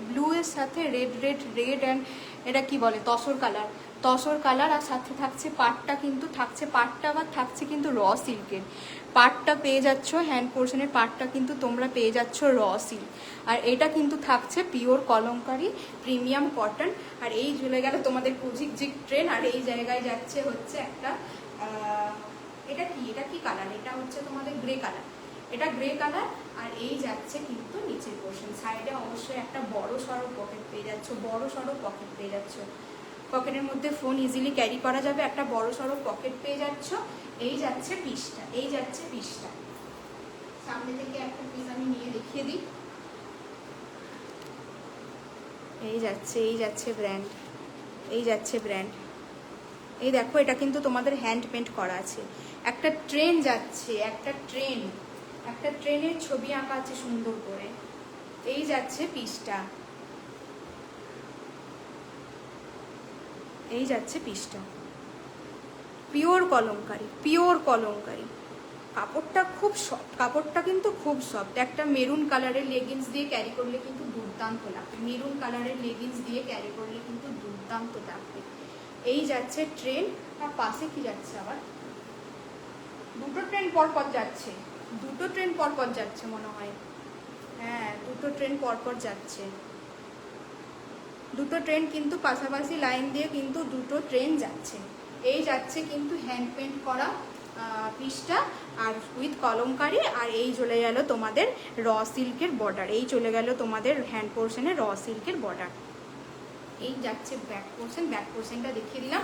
ব্লু এর সাথে রেড অ্যান্ড এটা কি বলে তসর কালার, তসর কালার। আর সাথে থাকছে পাটটা, কিন্তু থাকছে পাটটা আবার থাকছে কিন্তু র সিল্কের পাটটা পেয়ে যাচ্ছ, হ্যান্ড পোর্শনের পাটটা কিন্তু তোমরা পেয়ে যাচ্ছ র সিল্ক। আর এটা কিন্তু থাকছে পিওর কলমকারি প্রিমিয়াম কটন। আর এই চলে গেল তোমাদের ঝিকঝিক ট্রেন। আর এই জায়গায় যাচ্ছে হচ্ছে একটা এটা কি কালার, এটা হচ্ছে তোমাদের গ্রে কালার, এটা গ্রে কালার। আর এই যাচ্ছে কিন্তু নিচের পোর্শন, সাইডে অবশ্যই একটা বড় সড়ো পকেট পেয়ে যাচ্ছ, বড় সড়ো পকেট পেয়ে যাচ্ছ, পকেটের মধ্যে ফোন ইজিলি ক্যারি করা যাবে, একটা বড় সড়ো পকেট পেয়ে যাচ্ছ। এই যাচ্ছে পিসটা, এই যাচ্ছে পিসটা। সামনে থেকে একটা পিস আমি নিয়ে দেখিয়ে দিই। এই যাচ্ছে ব্র্যান্ড, এই যাচ্ছে ব্র্যান্ড। এই দেখো এটা কিন্তু তোমাদের হ্যান্ড পেন্ট করা আছে। একটা ট্রেন যাচ্ছে, একটা ট্রেনের ছবি আঁকা আছে সুন্দর করে। এই যাচ্ছে পিসটা, এই যাচ্ছে পিসটা। Pure kalamkari, pure kalamkari. কাপড়টা খুব সফট, কাপড়টা কিন্তু খুব সফট। একটা মেরুন কালারের লেগিংস দিয়ে ক্যারি করলে কিন্তু দুর্দান্ত লাগবে, মেরুন কালারের লেগিংস দিয়ে ক্যারি করলে কিন্তু দুর্দান্ত লাগবে। এই যাচ্ছে ট্রেন, আর পাশে কি যাচ্ছে আবার, দুটো ট্রেন পরপর যাচ্ছে, দুটো ট্রেন পরপর যাচ্ছে মনে হয়, হ্যাঁ দুটো ট্রেন পরপর যাচ্ছে, দুটো ট্রেন কিন্তু পাশাপাশি লাইন দিয়ে কিন্তু দুটো ট্রেন যাচ্ছে। এই যাচ্ছে কিন্তু হ্যান্ড পেন্ট করা পিসটা, আর উইথ কলমকারি, আর এই চলে গেল তোমাদের র সিল্কের বর্ডার, এই চলে গেল তোমাদের হ্যান্ড পোর্শনে র সিল্কের বর্ডার। এই যাচ্ছে ব্যাক পোর্শন, ব্যাক পোর্শনটা দেখিয়ে দিলাম,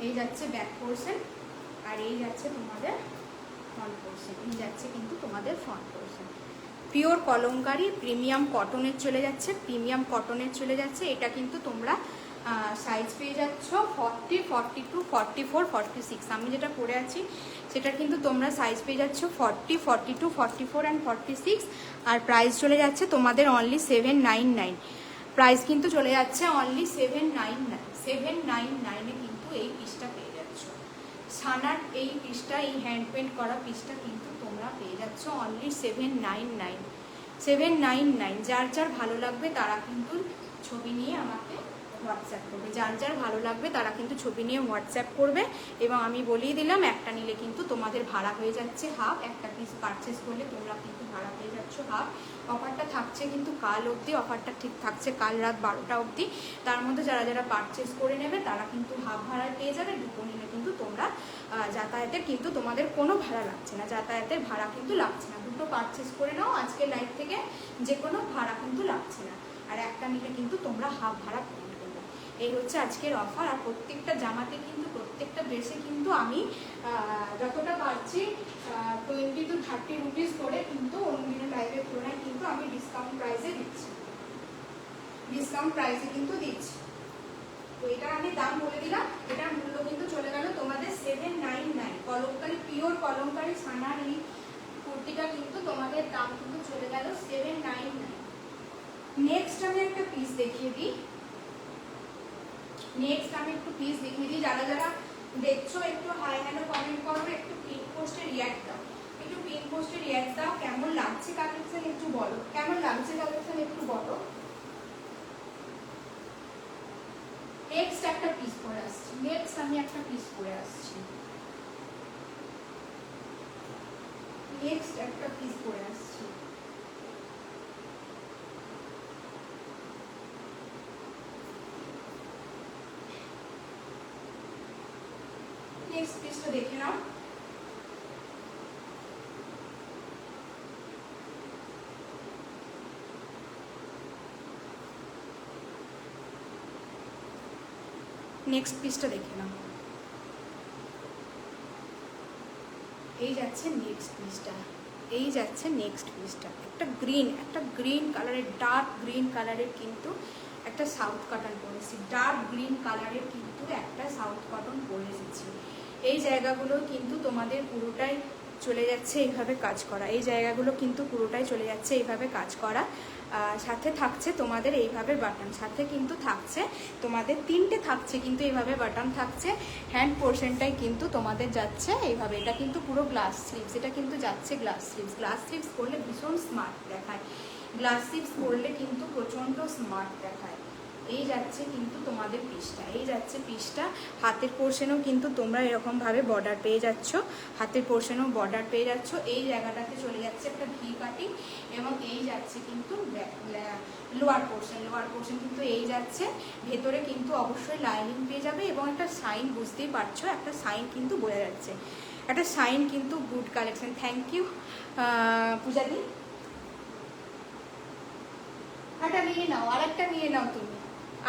এই যাচ্ছে ব্যাক পোর্শন, আর এই যাচ্ছে তোমাদের ফ্রন্ট পোর্শন, এই যাচ্ছে কিন্তু তোমাদের front portion. Pure kalamkari premium কটনের চলে যাচ্ছে, প্রিমিয়াম কটনের চলে যাচ্ছে। এটা কিন্তু তোমরা সাইজ পেয়ে যাচ্ছ 40, 42, 44, 46। আমি যেটা পরে আছি সেটা কিন্তু তোমরা সাইজ পেয়ে যাচ্ছ 40, 42, 44 অ্যান্ড 46। আর প্রাইস চলে যাচ্ছে তোমাদের অনলি 799। প্রাইস কিন্তু চলে যাচ্ছে অনলি 799। 799-এ কিন্তু এই পিসটা পেয়ে যাচ্ছ। সানার এই পিসটা, এই হ্যান্ড পেন্ট করা পিসটা কিন্তু তোমরা পেয়ে যাচ্ছ অনলি 799। 799। যার যার ভালো লাগবে তারা কিন্তু ছবি নিয়ে আমাকে হোয়াটসঅ্যাপ করবে, যার যার ভালো লাগবে তারা কিন্তু ছবি নিয়ে হোয়াটসঅ্যাপ করবে। এবং আমি বলেই দিলাম, একটা নিলে কিন্তু তোমাদের ভাড়া হয়ে যাচ্ছে হাফ, একটা পিস পারচেস করলে তোমরা কিন্তু ভাড়া পেয়ে যাচ্ছ হাফ। অফারটা থাকছে কিন্তু কাল অবধি, অফারটা ঠিক থাকছে কাল রাত 12টা অবধি। তার মধ্যে যারা যারা পারচেস করে নেবে তারা কিন্তু হাফ ভাড়ায় পেয়ে যাবে। দুটো নিলে কিন্তু তোমরা যাতায়াতের কিন্তু তোমাদের কোনো ভাড়া লাগছে না, যাতায়াতের ভাড়া কিন্তু লাগছে না। দুটো পারচেস করে নাও আজকে লাইভ থেকে, যে কোনো ভাড়া কিন্তু লাগছে না। আর একটা নিলে কিন্তু তোমরা হাফ ভাড়া পেমেন্ট করবে। এই হচ্ছে আজকের অফার। আর প্রত্যেকটা জামাতে কিন্তু, প্রত্যেকটা ড্রেসে কিন্তু আমি যতটা পারছি 20 to 30 রুপিস করে কিন্তু অন্য দিনের লাইভের তুলনায় কিন্তু আমি ডিসকাউন্ট প্রাইসে দিচ্ছি, ডিসকাউন্ট প্রাইসে কিন্তু দিচ্ছি। তো এটার আমি দাম বলে দিলাম, এটার মূল্য কিন্তু চলে গেল তোমাদের 799। কলমকারি, পিওর কলমকারি ছানার এই কুর্তিটা কিন্তু তোমাদের দাম কিন্তু চলে গেল 799। নেক্সট আমি একটা পিস দেখিয়ে দিই, নেক্সট আমি একটু পিস দেখিয়ে দিই। যারা যারা দেখছো একটু হাই হ্যালো কমেন্ট করো, একটু পিন পোস্টে রিঅ্যাক্ট দাও, একটু পিন পোস্টে রিঅ্যাক্ট দাও। কেমন লাগছে কালেকশন একটু বলো, কেমন লাগছে কালেকশন একটু বলো। নেক্সট একটা পিস পরে আসছি, নেক্সট আমি একটা পিস পরে আসছি, নেক্সট একটা পিস পরে আসছি। নেক্সট পিসটা দেখে নাও। নেক্সট পিসটা দেখে নাও। এই যাচ্ছে নেক্সট পিসটা, এই যাচ্ছে নেক্সট পিসটা। একটা গ্রিন কালারের, ডার্ক গ্রিন কালারের কিন্তু একটা সাউথ কটন পরেছি, ডার্ক গ্রিন কালারের কিন্তু একটা সাউথ কটন পরে এসেছি। এই জায়গাগুলো কিন্তু তোমাদের পুরোটাই চলে যাচ্ছে এইভাবে কাজ করা, এই জায়গাগুলো কিন্তু পুরোটাই চলে যাচ্ছে এইভাবে কাজ করা। সাথে থাকছে তোমাদের এইভাবে বাটন, সাথে কিন্তু থাকছে তোমাদের তিনটে থাকছে কিন্তু এইভাবে বাটন থাকছে। হ্যান্ড পোর্শনটাই কিন্তু তোমাদের যাচ্ছে এইভাবে, এটা কিন্তু পুরো গ্লাস স্লিভস, এটা কিন্তু যাচ্ছে গ্লাস স্লিভস। গ্লাস স্লিভস পরলে ভীষণ স্মার্ট দেখায়, গ্লাস স্লিভস পরলে কিন্তু প্রচণ্ড স্মার্ট দেখায়। এই যাচ্ছে কিন্তু তোমাদের পিসটা, এই যাচ্ছে পিসটা। হাতের পোর্শনেও কিন্তু তোমরা এরকমভাবে বর্ডার পেয়ে যাচ্ছ, হাতের পোর্শনেও বর্ডার পেয়ে যাচ্ছ। এই জায়গাটাতে চলে যাচ্ছে একটা ভি কাটিং, এবং এই যাচ্ছে কিন্তু লোয়ার পোর্শন, লোয়ার পোর্শন কিন্তু এই যাচ্ছে। ভেতরে কিন্তু অবশ্যই লাইনিং পেয়ে যাবে, এবং একটা সাইন বুঝতেই পারছো, একটা সাইন কিন্তু বোঝা যাচ্ছে, একটা সাইন কিন্তু। গুড কালেকশন, থ্যাংক ইউ পূজাদি। একটা নিয়ে নাও, আরেকটা নিয়ে নাও, তুমি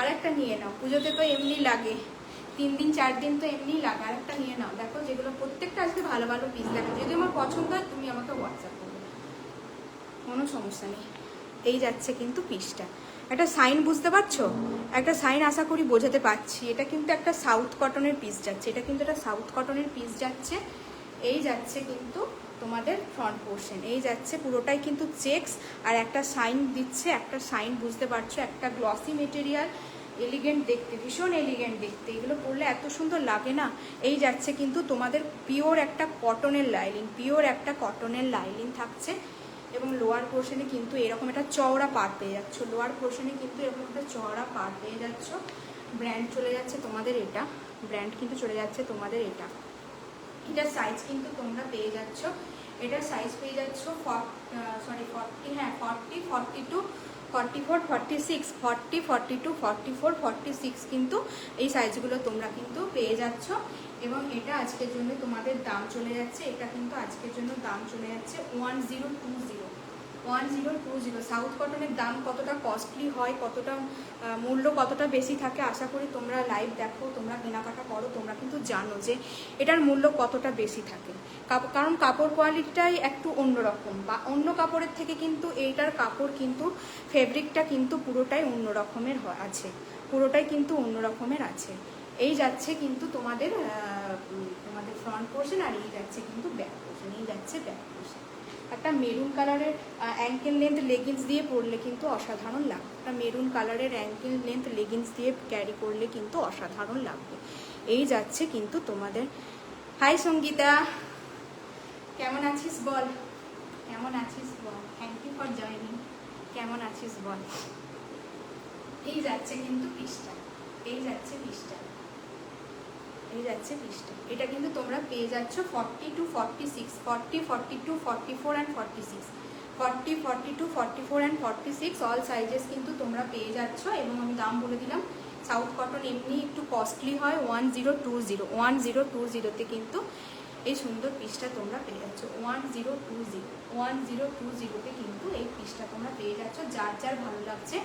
আরেকটা নিয়ে নাও। পুজোতে তো এমনি লাগে, 3 দিন 4 দিন তো এমনি লাগে। আরেকটা নিয়ে নাও, দেখো যেগুলো প্রত্যেকটা আজকে ভালো ভালো পিস দেখো। যদি আমার পছন্দ হয় তুমি আমাকে হোয়াটসঅ্যাপ করবে, কোনো সমস্যা নেই। এই যাচ্ছে কিন্তু পিসটা, একটা সাইন বুঝতে পারছো, একটা সাইন আশা করি বোঝাতে পারছি। এটা কিন্তু একটা সাউথ কটনের পিস যাচ্ছে, এটা কিন্তু একটা সাউথ কটনের পিস যাচ্ছে। এই যাচ্ছে কিন্তু তোমাদের ফ্রন্ট পোর্শন, এই যাচ্ছে পুরোটাই কিন্তু চেকস, আর একটা সাইন দিচ্ছে, একটা সাইন বুঝতে পারছো। একটা গ্লসি মেটেরিয়াল, এলিগেন্ট দেখতে, ভীষণ এলিগেন্ট দেখতে, এগুলো পরলে এত সুন্দর লাগে না। এই যাচ্ছে কিন্তু তোমাদের পিওর একটা কটনের লাইলিং, পিওর একটা কটনের লাইলিং থাকছে। এবং লোয়ার পোর্শনে কিন্তু এরকম একটা চওড়া পাড় পেয়ে যাচ্ছ, লোয়ার পোর্শনে কিন্তু এরকম একটা চওড়া পাড় পেয়ে যাচ্ছ। ব্র্যান্ড চলে যাচ্ছে তোমাদের এটা ব্র্যান্ড কিন্তু চলে যাচ্ছে তোমাদের এটা। এটার সাইজ কিন্তু তোমরা পেয়ে যাচ্ছ, এটার সাইজ পেয়ে যাচ্ছ 40, হ্যাঁ 40, 42, 44, 46, 40, 42, 44, 46 কিন্তু এই সাইজগুলো তোমরা কিন্তু পেয়ে যাচ্ছ। এবং এটা আজকের জন্য তোমাদের দাম চলে যাচ্ছে, এটা কিন্তু আজকের জন্য দাম চলে যাচ্ছে 1020। 1020। সাউথ কটনের দাম কতটা কস্টলি হয়, কতটা মূল্য কতটা বেশি থাকে, আশা করি তোমরা লাইভ দেখো, তোমরা কেনাকাটা করো, তোমরা কিন্তু জানো যে এটার মূল্য কতটা বেশি থাকে। কারণ কাপড় কোয়ালিটিটাই একটু অন্যরকম, বা অন্য কাপড়ের থেকে কিন্তু এইটার কাপড় কিন্তু ফেব্রিকটা কিন্তু পুরোটাই অন্য রকমের আছে, পুরোটাই কিন্তু অন্য রকমের আছে। এই যাচ্ছে কিন্তু তোমাদের ফ্রন্ট পোর্শন, আর এই যাচ্ছে কিন্তু ব্যাক পোর্শন, এই যাচ্ছে ব্যাক পোর্শন। একটা মেরুন কালারের অ্যাঙ্কেল লেন্থ লেগিংস দিয়ে পরলে কিন্তু অসাধারণ লাগবে, একটা মেরুন কালারের অ্যাঙ্কেল লেন্থ লেগিংস দিয়ে ক্যারি করলে কিন্তু অসাধারণ লাগবে। এই যাচ্ছে কিন্তু তোমাদের। হাই সঙ্গীতা, কেমন আছিস বল, কেমন আছিস বল, থ্যাংক ইউ ফর জয়নিং, কেমন আছিস বল। এই যাচ্ছে কিন্তু পিসটা, এই যাচ্ছে পিসটা, এই যাচ্ছে পিসটা। এটা কিন্তু তোমরা পেয়ে যাচ্ছ 40 to 46, 40, 42, 44 and 46, 40, 42, 44 and 46 all sizes কিন্তু তোমরা পেয়ে যাচ্ছ। এবং আমি দাম বলে দিলাম, সাউথ কটন এমনি একটু কস্টলি হয়, 1020, 1020তে কিন্তু এই সুন্দর পিসটা তোমরা পেয়ে যাচ্ছ। 1020তে কিন্তু এই পিসটা তোমরা পেয়ে যাচ্ছ। যার যার ভালো লাগছে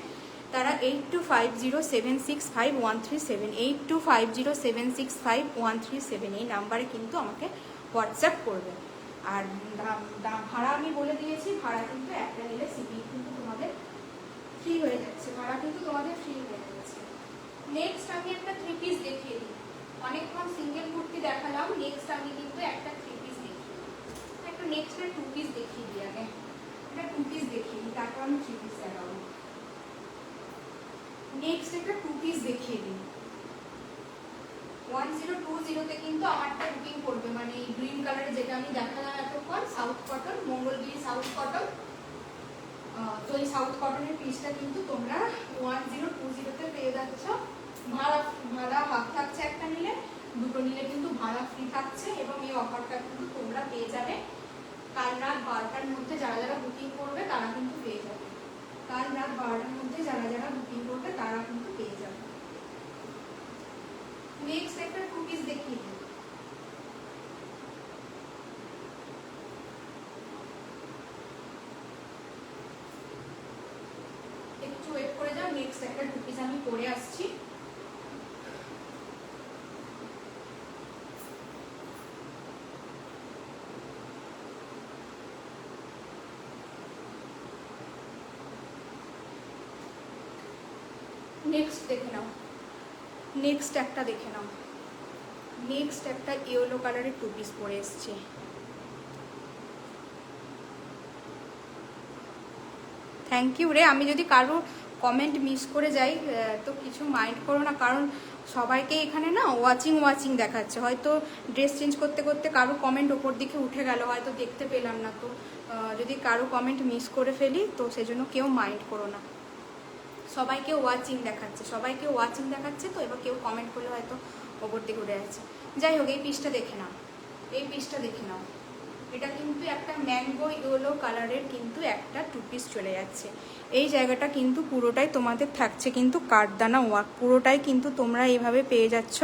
তারা 8250765137, 8250765137 এই নাম্বারে কিন্তু আমাকে হোয়াটসঅ্যাপ করবে। আর ভাড়া আমি বলে দিয়েছি, ভাড়া কিন্তু একটা নিলে শিপিং কিন্তু তোমাদের ফ্রি হয়ে যাচ্ছে, ভাড়া কিন্তু তোমাদের ফ্রি হয়ে যাচ্ছে। নেক্সট আমি একটা 3 পিস দেখিয়ে দিই, অনেকক্ষণ সিঙ্গেল কুর্তি দেখালাম, নেক্সট আমি কিন্তু একটা 3 পিস দেখিয়ে দিই, একটা নেক্সট 2 পিস দেখিয়ে দিই। আগে একটা 2 পিস দেখিয়ে দিই, তারপর আমি 3 পিস দেখাবো। নেক্সট একটা 2 পিস দেখিয়ে দিই। 1020তে কিন্তু আমারটা বুকিং করবে, মানে এই গ্রিন কালারে যেটা আমি দেখালাম এতক্ষণ, south cotton, Mangalagiri south cotton. তো এই সাউথ কটনের পিসটা কিন্তু তোমরা 1020তে পেয়ে যাচ্ছ। ভাড়া হাফ থাকছে একটা নিলে, দুটো নিলে কিন্তু ভাড়া ফ্রি থাকছে। এবং এই অফারটা কিন্তু তোমরা পেয়ে যাবে কাল রাত 12টার মধ্যে, যারা যারা বুকিং করবে তারা কিন্তু পেয়ে যাবে। কাল রাত 12টার মধ্যে যারা যারা বুকিং করবে তারা কিন্তু পেয়ে যাবে। নেক্সট একটা 2 পিস দেখিয়ে দিই। একটু ওয়েট করে যাও, নেক্সট একটা 2 পিস আমি পরে আসছি। নেক্সট দেখে নাও, নেক্সট একটা দেখে নাও, নেক্সট একটা ইয়েলো কালারের 2 পিস পরে এসছে। থ্যাংক ইউ রে। আমি যদি কারো কমেন্ট মিস করে যাই তো কিছু মাইন্ড করো না, কারণ সবাইকে এখানে না ওয়াচিং দেখাচ্ছে, হয়তো ড্রেস চেঞ্জ করতে করতে কারো কমেন্ট ওপর দিকে উঠে গেল, হয়তো দেখতে পেলাম না। তো যদি কারো কমেন্ট মিস করে ফেলি তো সেজন্য কেউ মাইন্ড করো না, সবাইকে ওয়াচিং দেখাচ্ছে, সবাইকে ওয়াচিং দেখাচ্ছে। তো এবার কেউ কমেন্ট করলে হয়তো ওপর দিকে উঠে যাচ্ছে। যাই হোক, এই পিসটা দেখে নাও, এই পিসটা দেখে নাও। এটা কিন্তু একটা ম্যাঙ্গো ইয়েলো কালারের কিন্তু একটা 2 পিস চলে যাচ্ছে। এই জায়গাটা কিন্তু পুরোটাই তোমাদের থাকছে কিন্তু কাঠদানা ওয়ার্ক, পুরোটাই কিন্তু তোমরা এইভাবে পেয়ে যাচ্ছ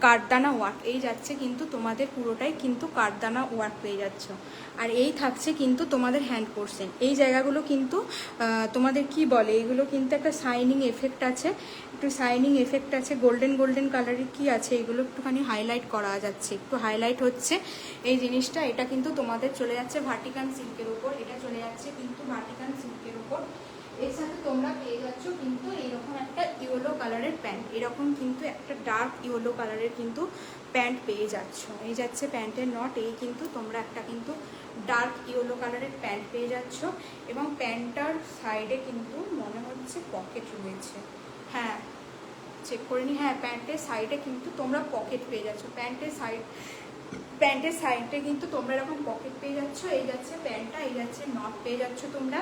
কাঠদানা ওয়ার্ক। এই যাচ্ছে কিন্তু তোমাদের পুরোটাই কিন্তু কাঠদানা ওয়ার্ক পেয়ে যাচ্ছ। আর এই থাকছে কিন্তু তোমাদের হ্যান্ড পোর্শন। এই জায়গাগুলো কিন্তু তোমাদের কি বলে, এগুলো কিন্তু একটা শাইনিং এফেক্ট আছে, একটু শাইনিং এফেক্ট আছে, গোল্ডেন কালারের কি আছে, এগুলো একটুখানি হাইলাইট করা যাচ্ছে, একটু হাইলাইট হচ্ছে এই জিনিসটা। এটা কিন্তু তোমাদের চলে যাচ্ছে ভার্টিকান সিল্কের উপর, এটা চলে যাচ্ছে কিন্তু ভার্টিকান সিল্কের উপর। এর সাথে তোমরা পেয়ে যাচ্ছ কিন্তু এরকম একটা ইয়েলো কালারের প্যান্ট, এরকম কিন্তু একটা ডার্ক ইয়েলো কালারের কিন্তু প্যান্ট পেয়ে যাচ্ছ। এই যাচ্ছে প্যান্টের নট, এই কিন্তু তোমরা একটা কিন্তু ডার্ক ইয়েলো কালারের প্যান্ট পেয়ে যাচ্ছ। এবং প্যান্টটার সাইডে কিন্তু মনে হচ্ছে পকেট রয়েছে, হ্যাঁ চেক করে নি, হ্যাঁ প্যান্টের সাইডে কিন্তু তোমরা পকেট পেয়ে যাচ্ছ। প্যান্টের সাইডে কিন্তু তোমরা এরকম পকেট পেয়ে যাচ্ছ। এই যাচ্ছে প্যান্টটা, এই যাচ্ছে নট পেয়ে যাচ্ছ তোমরা।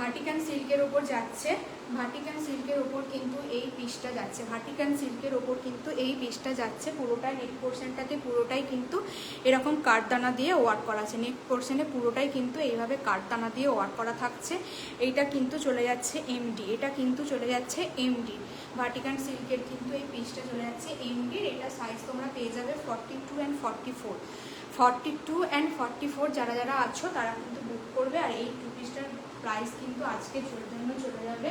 ভার্টিকান সিল্কের উপর যাচ্ছে, ভাটিকান সিল্কের ওপর কিন্তু এই পিসটা যাচ্ছে, ভাটিকান সিল্কের ওপর কিন্তু এই পিসটা যাচ্ছে। পুরোটা নেক পোর্শনটাতে পুরোটাই কিন্তু এরকম কাঠদানা দিয়ে ওয়ার্ক করা আছে। নেক পোর্শনে পুরোটাই কিন্তু এইভাবে কাঠদানা দিয়ে ওয়ার্ক করা থাকছে। এইটা কিন্তু চলে যাচ্ছে এমডি, এটা কিন্তু চলে যাচ্ছে এমডি। ভাটিকান সিল্কের কিন্তু এই পিসটা চলে যাচ্ছে এমডির। এটা সাইজ তোমরা পেয়ে যাবে 42 অ্যান্ড 44। 42 অ্যান্ড 44 যারা যারা আছো তারা কিন্তু বুক করবে। আর এই টু পিসটার প্রাইস কিন্তু আজকের জন্য চলে যাবে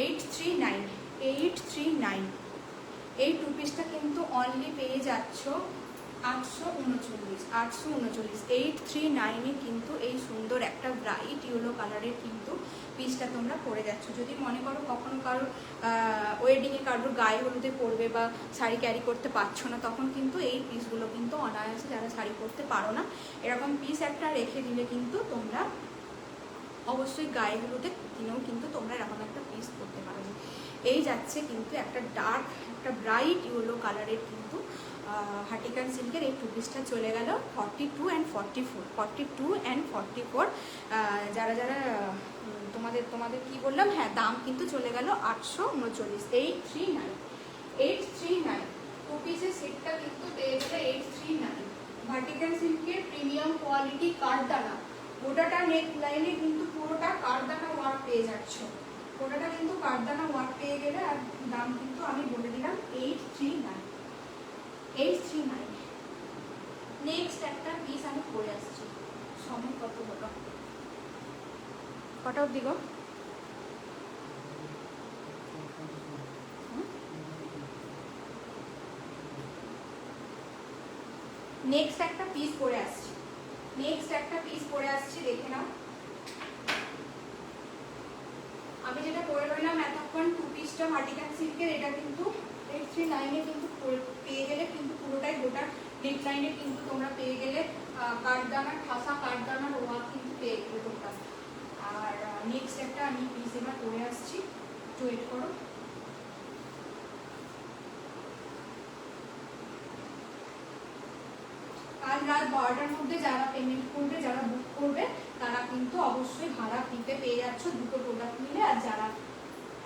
839। 839 এই টু পিসটা কিন্তু অনলি পেয়ে যাচ্ছ 839। 839 কিন্তু এই সুন্দর একটা ব্রাইট ইয়েলো কালারের কিন্তু পিসটা তোমরা পরে যাচ্ছ। যদি মনে করো কখনো কারো ওয়েডিংয়ে কারোর গায়ে হলুদে পরবে বা শাড়ি ক্যারি করতে পারছো না, তখন কিন্তু এই পিসগুলো কিন্তু অনায়াসে, যারা শাড়ি পরতে পারো না, এরকম পিস একটা রেখে দিলে কিন্তু তোমরা অবশ্যই গায়ে হলুদে দিনেও কিন্তু তোমরা এরকম একটা পিস করতে পারবে। এই যাচ্ছে কিন্তু একটা ডার্ক, একটা ব্রাইট ইয়েলো কালারের কিন্তু ভাটিকান সিল্কের এই টু পিসটা চলে গেল 42 অ্যান্ড 44। 42 অ্যান্ড 44 যারা যারা তোমাদের কি বললাম, হ্যাঁ দাম কিন্তু চলে গেল 839। 839 839 টু পিসের সেটটা কিন্তু পেয়ে গেলে 839। ভাটিকান সিল্কের প্রিমিয়াম কোয়ালিটি কাঠদানা, গোটাটা নেক লাইনে কিন্তু পুরোটা কাঠদানা ওয়ার্ক পেয়ে যাচ্ছ। গোটাটা কিন্তু কাঠদানা ওয়ার্ক পেয়ে গেলে। আর দাম কিন্তু আমি বলে দিলাম 839। 839 নেক্সট একটা পিস আমি পরে আসছি। সময় কত হলো, কটা অব্দি গো? নেক্সট একটা পিস পরে আসছি, নেক্সট একটা পিস পরে আসছি, দেখে নাও। আমি যেটা পরে রইলাম এতক্ষণ টু পিসটা ভাটিকান সিল্কের, এটা কিন্তু 839 কিন্তু পেয়ে গেলে কিন্তু পুরোটাই গোটা নেক লাইনে কিন্তু তোমরা পেয়ে গেলে কাঠদানা, ঠাসা কাঠদানার ওয়ার্ক কিন্তু পেয়ে গেলে তোমরা। আর নেক্সট একটা আমি পিস এবার পরে আসছি, একটু ওয়েট করো। কাল রাত 12টার মধ্যে যারা পেমেন্ট করবে, যারা বুক করবে, তারা কিন্তু অবশ্যই ভাড়া ফ্রিতে পেয়ে যাচ্ছ দুটো প্রোডাক্ট মিলে। আর যারা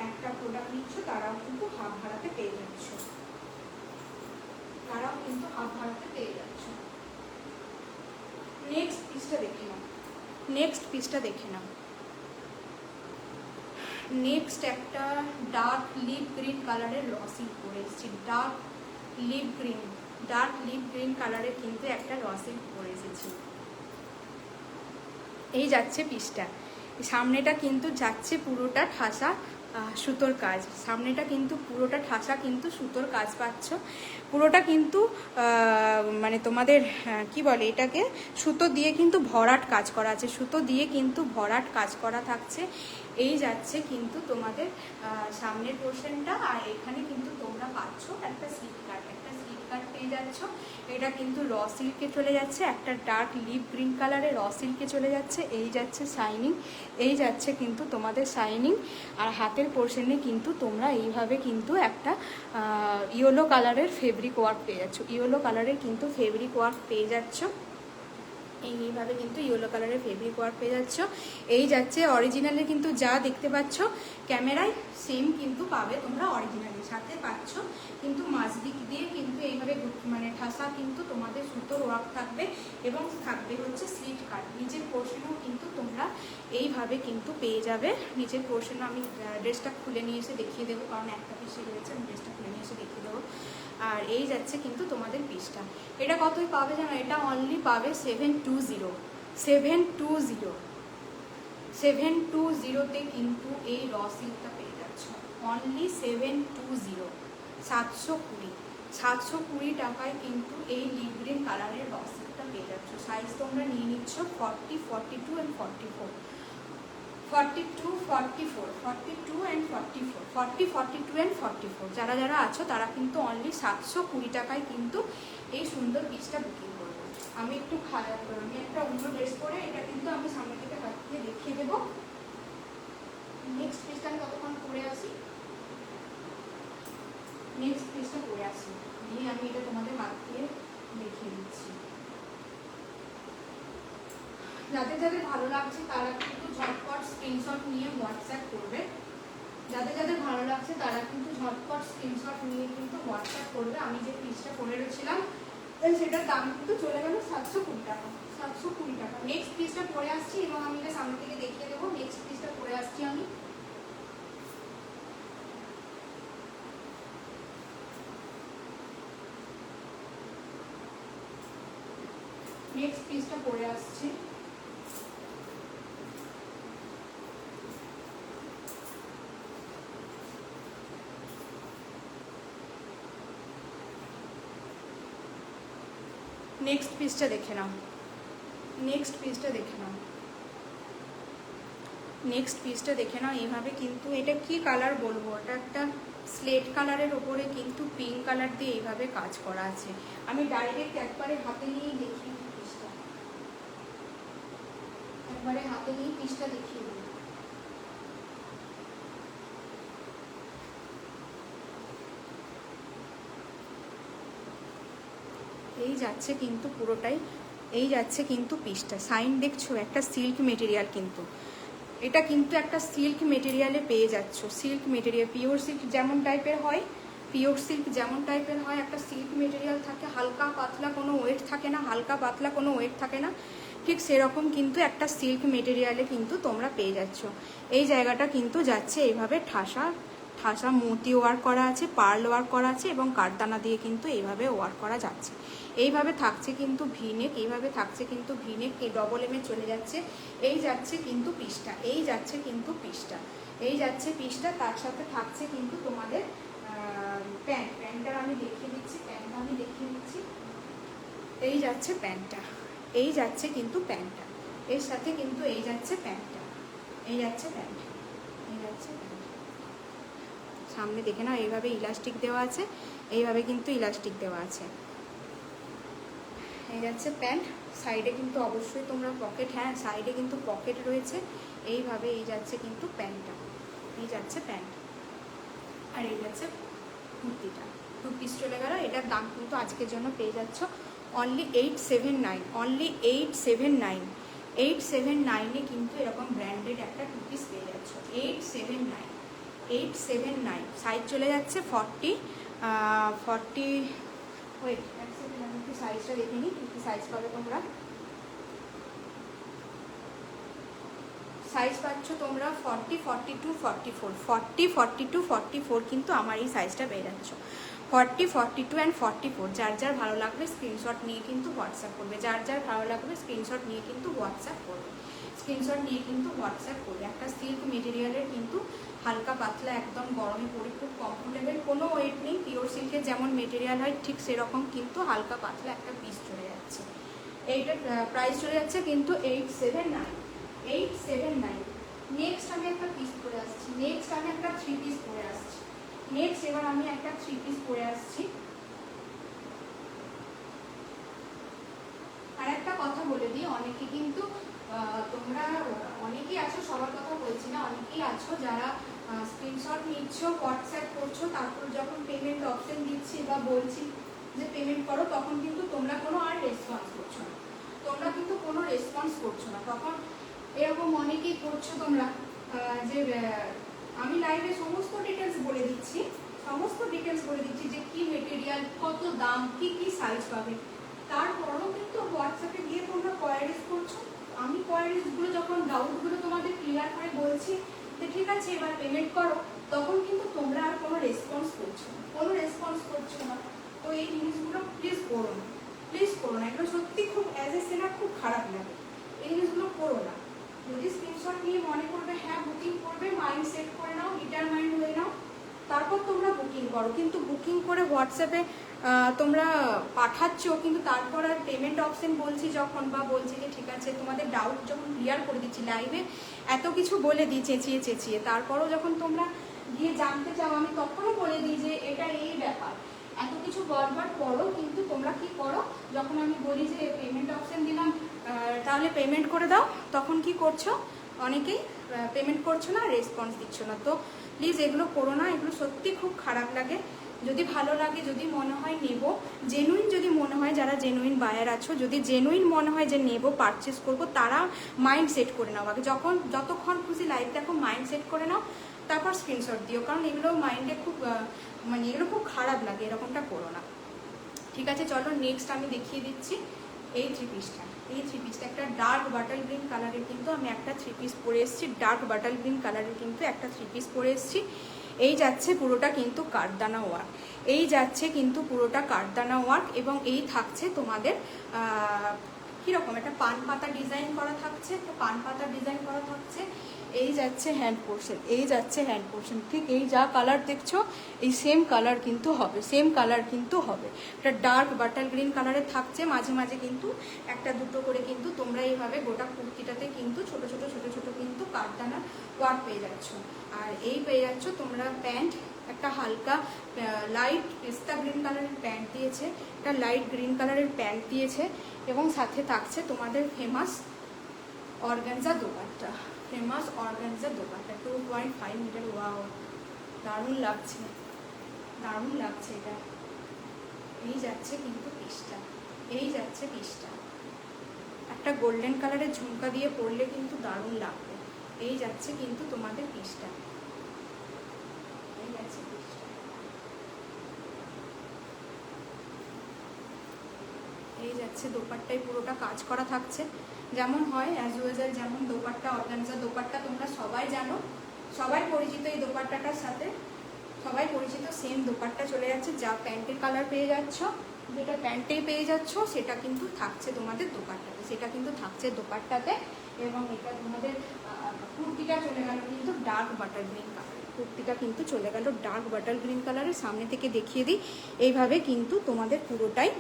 একটা প্রোডাক্ট নিচ্ছ তারাও কিন্তু হাফ ভাড়াতে পেয়ে যাচ্ছ, তারাও কিন্তু হাফ ভাড়াতে পেয়ে যাচ্ছ। নেক্সট পিসটা দেখে নাও, নেক্সট পিসটা দেখে নাও। নেক্সট একটা ডার্ক লিপ গ্রিন কালারের র সিল্ক পরে এসেছি। Dark leaf green, dark leaf green কালারের কিন্তু একটা র সিল্ক পরে এসেছি। এই যাচ্ছে পিসটা, সামনেটা কিন্তু যাচ্ছে পুরোটা ঠাসা সুতোর কাজ। সামনেটা কিন্তু পুরোটা ঠাসা কিন্তু সুতোর কাজ পাচ্ছ। পুরোটা কিন্তু মানে তোমাদের কি বলে এটাকে, সুতো দিয়ে কিন্তু ভরাট কাজ করা আছে, সুতো দিয়ে কিন্তু ভরাট কাজ করা থাকছে। এই যাচ্ছে কিন্তু তোমাদের সামনের পোর্শনটা। আর এখানে কিন্তু তোমরা পাচ্ছ একটা স্লিপ কাট, একটা স্লিপ কাট পেয়ে যাচ্ছ। এটা কিন্তু র সিল্কে চলে যাচ্ছে, একটা ডার্ক লিপ গ্রিন কালারে র সিল্কে চলে যাচ্ছে। এই যাচ্ছে শাইনিং, এই যাচ্ছে কিন্তু তোমাদের শাইনিং। আর হাতের পোর্শনে কিন্তু তোমরা এইভাবে কিন্তু একটা ইয়েলো কালারের ফেব্রিক ওয়ার্ক পেয়ে যাচ্ছ, ইয়েলো কালারের কিন্তু ফেব্রিক ওয়ার্ক পেয়ে যাচ্ছ। এইভাবে কিন্তু ইয়েলো কালারের ফেব্রিক ওয়ার্ক পেয়ে যাচ্ছ। এই যাচ্ছে অরিজিনালে কিন্তু যা দেখতে পাচ্ছ ক্যামেরায় সেম কিন্তু পাবে তোমরা অরিজিনালের সাথে পাচ্ছ। কিন্তু মাঝদিক দিয়ে কিন্তু এইভাবে মানে ঠাসা কিন্তু তোমাদের সুতোর ওয়ার্ক থাকবে এবং থাকবে হচ্ছে স্লিট কাট। নিচের পোর্শনেও কিন্তু তোমরা এইভাবে কিন্তু পেয়ে যাবে। নিচের পোর্শনে আমি ড্রেসটা খুলে নিয়ে এসে দেখিয়ে দেবো, কারণ একটা পিসে রয়েছে, আমি ড্রেসটা খুলে নিয়ে এসে দেখিয়ে দেবো। আর এই যাচ্ছে কিন্তু তোমাদের পিসটা। এটা কতই পাবে জানো? এটা অনলি পাবে 720। 720 720তে কিন্তু এই র সিল্কটা পেয়ে যাচ্ছ অনলি 720। 720 720 টাকায় কিন্তু এই লিপ গ্রিন কালারের র সিল্কটা পেয়ে যাচ্ছ। সাইজ তোমরা নিয়ে নিচ্ছ 40, 42 অ্যান্ড 44। 42, 44, 42 অ্যান্ড 44, 40, 42 অ্যান্ড 44 যারা যারা আছো তারা কিন্তু অনলি 720 টাকায় কিন্তু এই সুন্দর পিসটা বুকিং করবে। আমি একটু আমি একটা অন্য ড্রেস পরে এটা কিন্তু আমি সামনে থেকে হাত দিয়ে দেখিয়ে দেবো। নেক্সট পিসটা আমি কতক্ষণ পরে আসি, নেক্সট পিসটা পরে আসি দিয়ে আমি এটা তোমাদের হাত দিয়ে দেখিয়ে দিচ্ছি। যাদের যাদের ভালো লাগছে তারা কিন্তু ঝটপট স্ক্রিনশট নিয়ে হোয়াটসঅ্যাপ করবে। যাদের যাদের ভালো লাগছে তারা কিন্তু ঝটপট স্ক্রিনশট নিয়ে কিন্তু হোয়াটসঅ্যাপ করবে। আমি যে পিসটা পরে রয়েছিলাম সেটার দাম কিন্তু চলে গেল 720 টাকা, 720 টাকা। নেক্সট পিসটা পরে আসছি এবং আমি এটা সামনে থেকে দেখিয়ে দেবো। নেক্সট পিসটা পরে আসছি আমি। নেক্সট পিসটা পরে আসছি। নেক্সট পিসটা দেখে নাও, নেক্সট পিসটা দেখে নাও, নেক্সট পিসটা দেখে নাও। এইভাবে কিন্তু এটা কি কালার বলবো, এটা একটা স্লেট কালারের ওপরে কিন্তু পিঙ্ক কালার দিয়ে এইভাবে কাজ করা আছে। আমি ডাইরেক্ট একবারে হাতে নিয়েই দেখিয়ে দিই পিসটা, একবারে হাতে নিয়েই পিসটা দেখিয়ে দিই। এই যাচ্ছে কিন্তু পুরোটাই, এই যাচ্ছে কিন্তু পিসটা। সাইন দেখছো, একটা সিল্ক মেটেরিয়াল কিন্তু, এটা কিন্তু একটা সিল্ক মেটেরিয়ালে পেয়ে যাচ্ছ। সিল্ক মেটেরিয়াল, পিওর সিল্ক যেমন টাইপের হয়, পিওর সিল্ক যেমন টাইপের হয় একটা সিল্ক মেটেরিয়াল থাকে, হালকা পাতলা কোনো ওয়েট থাকে না, হালকা পাতলা কোনো ওয়েট থাকে না, ঠিক সেরকম কিন্তু একটা সিল্ক মেটেরিয়ালে কিন্তু তোমরা পেয়ে যাচ্ছ। এই জায়গাটা কিন্তু যাচ্ছে এইভাবে ঠাসা ঠাসা মতি ওয়ার্ক করা আছে, পার্ল ওয়ার্ক করা আছে এবং কাঠদানা দিয়ে কিন্তু এইভাবে ওয়ার্ক করা যাচ্ছে। এইভাবে থাকছে কিন্তু ভিনেক, এইভাবে থাকছে কিন্তু ভিনেক, এই ডবল এমে চলে যাচ্ছে। এই যাচ্ছে কিন্তু পিসটা, এই যাচ্ছে কিন্তু পিসটা, এই যাচ্ছে পিসটা। তার সাথে থাকছে কিন্তু তোমাদের প্যান্ট। প্যান্টটা আমি দেখিয়ে দিচ্ছি, প্যান্টটা আমি দেখিয়ে দিচ্ছি। এই যাচ্ছে প্যান্টটা, এই যাচ্ছে কিন্তু প্যান্টটা, এর সাথে কিন্তু এই যাচ্ছে প্যান্টটা, এই যাচ্ছে প্যান্ট, এই যাচ্ছে প্যান্ট। সামনে দেখে নাও, এইভাবে ইলাস্টিক দেওয়া আছে, এইভাবে কিন্তু ইলাস্টিক দেওয়া আছে। এই যাচ্ছে প্যান্ট, সাইডে কিন্তু অবশ্যই তোমরা পকেট, হ্যাঁ সাইডে কিন্তু পকেট রয়েছে। এইভাবে এই যাচ্ছে কিন্তু প্যান্টটা, এই যাচ্ছে প্যান্ট, আর এই যাচ্ছে কুর্তিটা। 2 পিস চলে গেল। এটার দাম কিন্তু আজকের জন্য পেয়ে যাচ্ছ অনলি 879, অনলি 879, 879-এ কিন্তু এরকম ব্র্যান্ডেড একটা 2 পিস পেয়ে যাচ্ছ। 879, 879। সাইজ চলে যাচ্ছে 40, ওয়েট এক সেকেন্ড, আমি একটু সাইজটা দেখে নিই, কি সাইজ পাবে তোমরা। সাইজ পাচ্ছ তোমরা 40, 42, 44, 40, 42, 44 কিন্তু আমার এই সাইজটা পেয়ে যাচ্ছ। 40, 42 অ্যান্ড 44। যার যার ভালো লাগবে স্ক্রিনশট নিয়ে কিন্তু হোয়াটসঅ্যাপ করবে, যার যার ভালো লাগবে স্ক্রিনশট নিয়ে কিন্তু হোয়াটসঅ্যাপ করবে, স্ক্রিনশট নিয়ে কিন্তু হোয়াটসঅ্যাপ করবে। একটা সিল্ক মেটেরিয়ালের কিন্তু হালকা পাতলা, একদম গরমে পরে খুব কমফোর্টেবল, কোনো ওয়েট নেই। পিওর সিল্কের যেমন মেটেরিয়াল হয় ঠিক সেরকম কিন্তু হালকা পাতলা একটা পিস চলে যাচ্ছে। এইটার প্রাইস চলে যাচ্ছে কিন্তু 879, 879। নেক্সট আমি একটা পিস পরে আসছি, নেক্সট আমি একটা 3 পিস পরে আসছি। নেক্সট এবার আমি একটা 3 পিস পরে আসছি। আর একটা কথা বলে দিই, অনেকে কিন্তু তোমরা অনেকেই আছো, সবার কথা বলছি না, অনেকেই আছো যারা স্ক্রিনশট নিচ্ছ, হোয়াটসঅ্যাপ করছো, তারপর যখন পেমেন্ট অপশন দিচ্ছি বা বলছি যে পেমেন্ট করো, তখন কিন্তু তোমরা কোনো আর রেসপন্স করছো না, তোমরা কিন্তু কোনো রেসপন্স করছো না। তখন এরকম অনেকেই করছো তোমরা যে আমি লাইভে সমস্ত ডিটেলস বলে দিচ্ছি, সমস্ত ডিটেলস বলে দিচ্ছি যে কি মেটেরিয়াল, কত দাম, কি কি সাইজ পাবে, তারপরও কিন্তু হোয়াটসঅ্যাপে গিয়ে তোমরা কোয়ারিজ করছো। আমি কোয়ারিজগুলো যখন, ডাউটগুলো তোমাদের ক্লিয়ার করে বলছি যে ঠিক আছে এবার পেমেন্ট করো, তখন কিন্তু তোমরা আর কোনো রেসপন্স করছো না, কোনো রেসপন্স করছো না। তো এই জিনিসগুলো প্লিজ করো না, প্লিজ করো না, এগুলো সত্যি খুব অ্যাজ এ সেলার খুব খারাপ লাগে, এই জিনিসগুলো করো না। যদি স্ক্রিনশট নিয়ে মনে করবে হ্যাঁ বুকিং করবে, মাইন্ড সেট করে নাও, ডিটারমাইন্ড হয়ে নাও, তারপর তোমরা বুকিং করো। কিন্তু বুকিং করে হোয়াটসঅ্যাপে তোমরা পাঠাচ্ছ, কিন্তু তারপর আর পেমেন্ট অপশন বলছি যখন, বা বলছি যে ঠিক আছে তোমাদের ডাউট যখন ক্লিয়ার করে দিচ্ছি লাইভে, এত কিছু বলে দিই চেঁচিয়ে চেঁচিয়ে, তারপরও যখন তোমরা গিয়ে জানতে চাও, আমি তখনও বলে দিই যে এটা এই ব্যাপার। এত কিছু বলবার পরও কিন্তু তোমরা কি করো, যখন আমি বলি যে পেমেন্ট অপশন দিলাম তাহলে পেমেন্ট করে দাও, তখন কি করছো, অনেকেই পেমেন্ট করছো না, রেসপন্স দিচ্ছ না। তো প্লিজ এগুলো করো না, এগুলো সত্যি খুব খারাপ লাগে। যদি ভালো লাগে, যদি মনে হয় নেব, জেনুইন যদি মনে হয়, যারা জেনুইন বায়ার আছো, যদি জেনুইন মনে হয় যে নেব, পারচেস করবো, তারা মাইন্ড সেট করে নাও আগে, যতক্ষণ খুশি লাইভ দেখো, মাইন্ড সেট করে নাও, তারপর স্ক্রিনশট দিও, কারণ এগুলো মাইন্ডে খুব মানে এগুলো খুব খারাপ লাগে, এরকমটা করো না। ঠিক আছে, চলো নেক্সট আমি দেখিয়ে দিচ্ছি এই থ্রি পিসটা। এই থ্রি পিসটা একটা ডার্ক বাটার গ্রিন কালারের কিন্তু আমি একটা থ্রি পিস পরে এসেছি, ডার্ক বাটার গ্রিন কালারের কিন্তু একটা থ্রি পিস পরে এসেছি। এই যাচ্ছে পুরোটা কিন্তু কাঠদানা ওয়ার্ক, এই যাচ্ছে কিন্তু পুরোটা কাঠদানা ওয়ার্ক, এবং এই থাকছে তোমাদের কীরকম একটা পান পাতা ডিজাইন করা থাকছে, একটা পান পাতা ডিজাইন করা থাকছে। এই যাচ্ছে হ্যান্ড পোর্শন, এই যাচ্ছে হ্যান্ড পোর্শন, ঠিক এই যা কালার দেখছো এই সেম কালার কিন্তু হবে, সেম কালার কিন্তু হবে। এটা ডার্ক বাটার গ্রিন কালারে থাকছে, মাঝে মাঝে কিন্তু একটা দুটো করে কিন্তু তোমরা এইভাবে গোটা কুর্তিটাতে কিন্তু ছোট ছোট ছোট ছোট কিন্তু কাঠদানা ওয়ার্ক পেয়ে যাচ্ছ। আর এই পেয়ে যাচ্ছ তোমরা প্যান্ট, একটা হালকা লাইট পেস্তা গ্রিন কালারের প্যান্ট দিয়েছে, একটা লাইট গ্রিন কালারের প্যান্ট দিয়েছে, এবং সাথে থাকছে তোমাদের famous organza dupatta, famous organza dupatta 2.5 metre. Wow, দারুণ লাগছে, দারুণ লাগছে এটা। এই যাচ্ছে কিন্তু পিসটা, এই যাচ্ছে পিসটা, একটা গোল্ডেন কালারের ঝুমকা দিয়ে পরলে কিন্তু দারুণ লাগবে। এই যাচ্ছে কিন্তু তোমাদের পিসটা, এই যাচ্ছে পিসটা, এই যাচ্ছে দোপাট্টায় পুরোটা কাজ করা থাকছে, যেমন হয় অ্যাজ ইউজুয়াল, যেমন দোপাট্টা অর্গানজা দোপাট্টা তোমরা সবাই জানো, সবাই পরিচিত এই দোপাট্টাটার সাথে, সবাই পরিচিত। সেম দোপাট্টা চলে যাচ্ছে, যা প্যান্টের কালার পেয়ে যাচ্ছ, যেটা প্যান্টেই পেয়ে যাচ্ছ সেটা কিন্তু থাকছে তোমাদের দোপাট্টাতে, সেটা কিন্তু থাকছে দোপাট্টাতে। এবং এটা তোমাদের কুর্তিটা চলে গেল কিন্তু ডার্ক বাটার গ্রিন কালার, কুর্তিটা কিন্তু চলে গেল ডার্ক বাটার গ্রিন কালারের। সামনে থেকে দেখিয়ে দিই, এইভাবে কিন্তু তোমাদের পুরোটাই,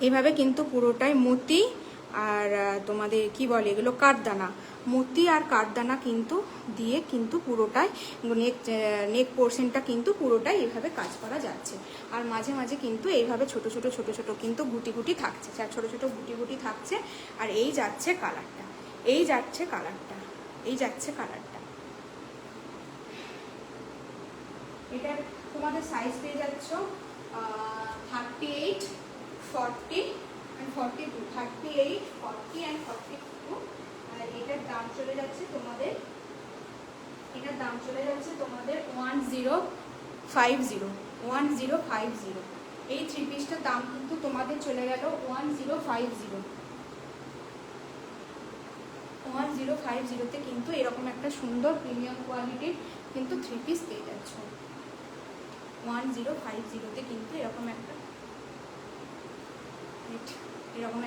এইভাবে কিন্তু পুরোটাই মতি আর তোমাদের কি বলে এগুলো কাঠদানা, মতি আর কাঠদানা কিন্তু দিয়ে কিন্তু পুরোটাই নেক পোর্শনটা কিন্তু পুরোটাই এইভাবে কাজ করা যাচ্ছে। আর মাঝে মাঝে কিন্তু এইভাবে ছোট ছোট ছোট ছোট কিন্তু গুটি গুটি থাকছে, ছোট ছোট গুটি গুটি থাকছে। আর এই যাচ্ছে কালারটা, এই যাচ্ছে কালারটা, এই যাচ্ছে কালারটা। এটা তোমাদের সাইজ পেয়ে যাচ্ছ 38, 40 and 42, 38, 40 and 42। আর এটার দাম চলে যাচ্ছে তোমাদের, এটার দাম চলে যাচ্ছে তোমাদের 1050, 1050। এই থ্রি পিসটার দাম কিন্তু তোমাদের চলে গেল 1050, 1050তে কিন্তু এরকম একটা সুন্দর প্রিমিয়াম কোয়ালিটির কিন্তু থ্রি পিস পেয়ে যাচ্ছ। 1050তে কিন্তু এরকম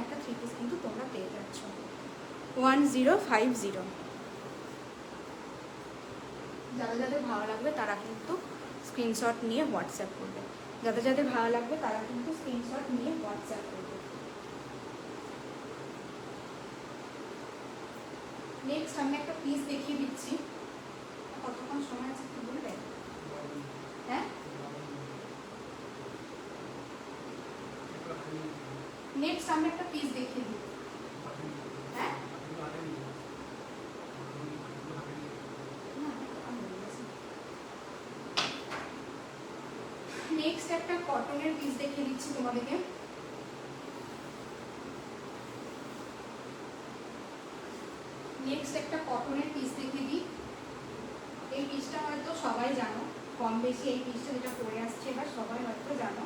একটা থ্রি পিস কিন্তু তোমরা পেয়ে যাচ্ছ 1050। যাদের যাদের ভালো লাগবে তারা কিন্তু স্ক্রিনশট নিয়ে হোয়াটসঅ্যাপ করবে, যাদের যাদের ভালো লাগবে তারা কিন্তু স্ক্রিনশট নিয়ে হোয়াটসঅ্যাপ করবে। নেক্সট আমি একটা পিস দেখিয়ে দিচ্ছি, কতক্ষণ সময় আছে একটু বলবে? হ্যাঁ, নেক্সট আমি একটা পিস দেখিয়ে দিই। হ্যাঁ, নেক্সট একটা কটনের পিস দেখিয়ে দিচ্ছি তোমাদেরকে। নেক্সট একটা কটনের পিস দেখিয়ে দিই। এই পিসটা হয়তো সবাই জানো, কম বেশি এই পিসটা যেটা পরে আসছে এবার সবাই হয়তো জানো।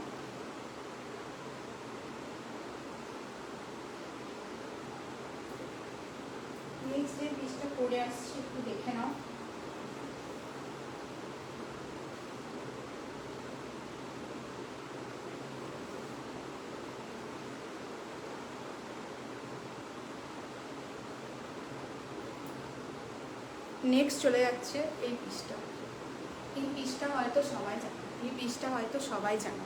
নেক্সট যে পিসটা পরে আসছে একটু দেখে নাও। নেক্সট চলে যাচ্ছে এই পিসটা, এই পিসটা হয়তো সবাই জানো, এই পিসটা হয়তো সবাই জানো।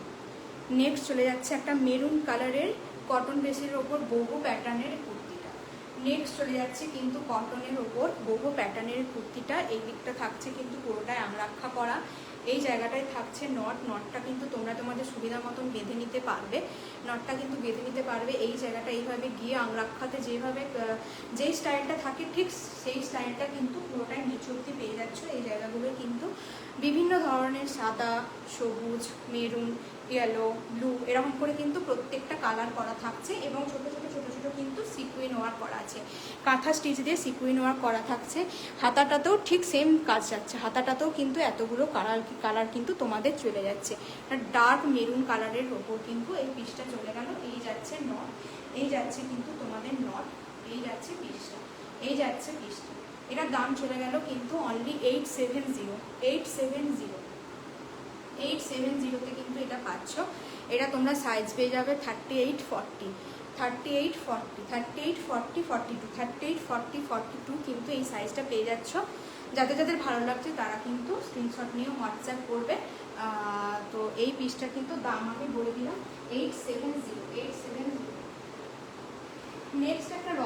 নেক্সট চলে যাচ্ছে একটা মেরুন কালারের কটন বেসের ওপর বহু প্যাটার্নের কুর্তিটা। নেক্সট চলে যাচ্ছে কিন্তু কটনের ওপর বহু প্যাটার্নের কুর্তিটা। এই দিকটা থাকছে কিন্তু পুরোটাই আংরাক্ষা করা, এই জায়গাটায় থাকছে নট, নটটা কিন্তু তোমরা তোমাদের সুবিধা মতন বেঁধে নিতে পারবে, নটটা কিন্তু বেঁধে নিতে পারবে। এই জায়গাটা এইভাবে গিয়ে আংরাক্ষাতে যেভাবে যেই স্টাইলটা থাকে ঠিক সেই স্টাইলটা কিন্তু পুরোটাই নিচু অব্দি পেয়ে যাচ্ছ। এই জায়গাগুলো কিন্তু বিভিন্ন ধরনের সাদা, সবুজ, মেরুন ইয়েলো, ব্লু এরকম করে কিন্তু প্রত্যেকটা কালার করা থাকছে এবং ছোট ছোট কিন্তু সিকুইন ওয়ার্ক করা আছে, কাঁথা স্টিচ দিয়ে সিকুইন ওয়ার্ক করা থাকছে। হাতাটাতেও ঠিক সেম কাজ যাচ্ছে, হাতাটাতেও কিন্তু এতগুলো কালার কিন্তু তোমাদের চলে যাচ্ছে। ডার্ক মেরুন কালারের ওপর কিন্তু এই পিসটা চলে গেল। এই যাচ্ছে নট, এই যাচ্ছে কিন্তু তোমাদের নট, এই যাচ্ছে পিসটা, এই যাচ্ছে পিসটা। এটার দাম চলে গেল কিন্তু অনলি 870 কিন্তু এটা পাচ্ছ। এটা তোমরা সাইজ পেয়ে যাবে 38, 40, 38, 40, 38, 40, 42, 38, 40, 42 কিন্তু এই সাইজটা পেয়ে যাচ্ছ। যাদের যাদের ভালো লাগছে তারা কিন্তু স্ক্রিনশট নিয়ে হোয়াটসঅ্যাপ করবে। তো এই পিসটা কিন্তু দাম আমি বলে দিলাম 870। নেক্সট একটা র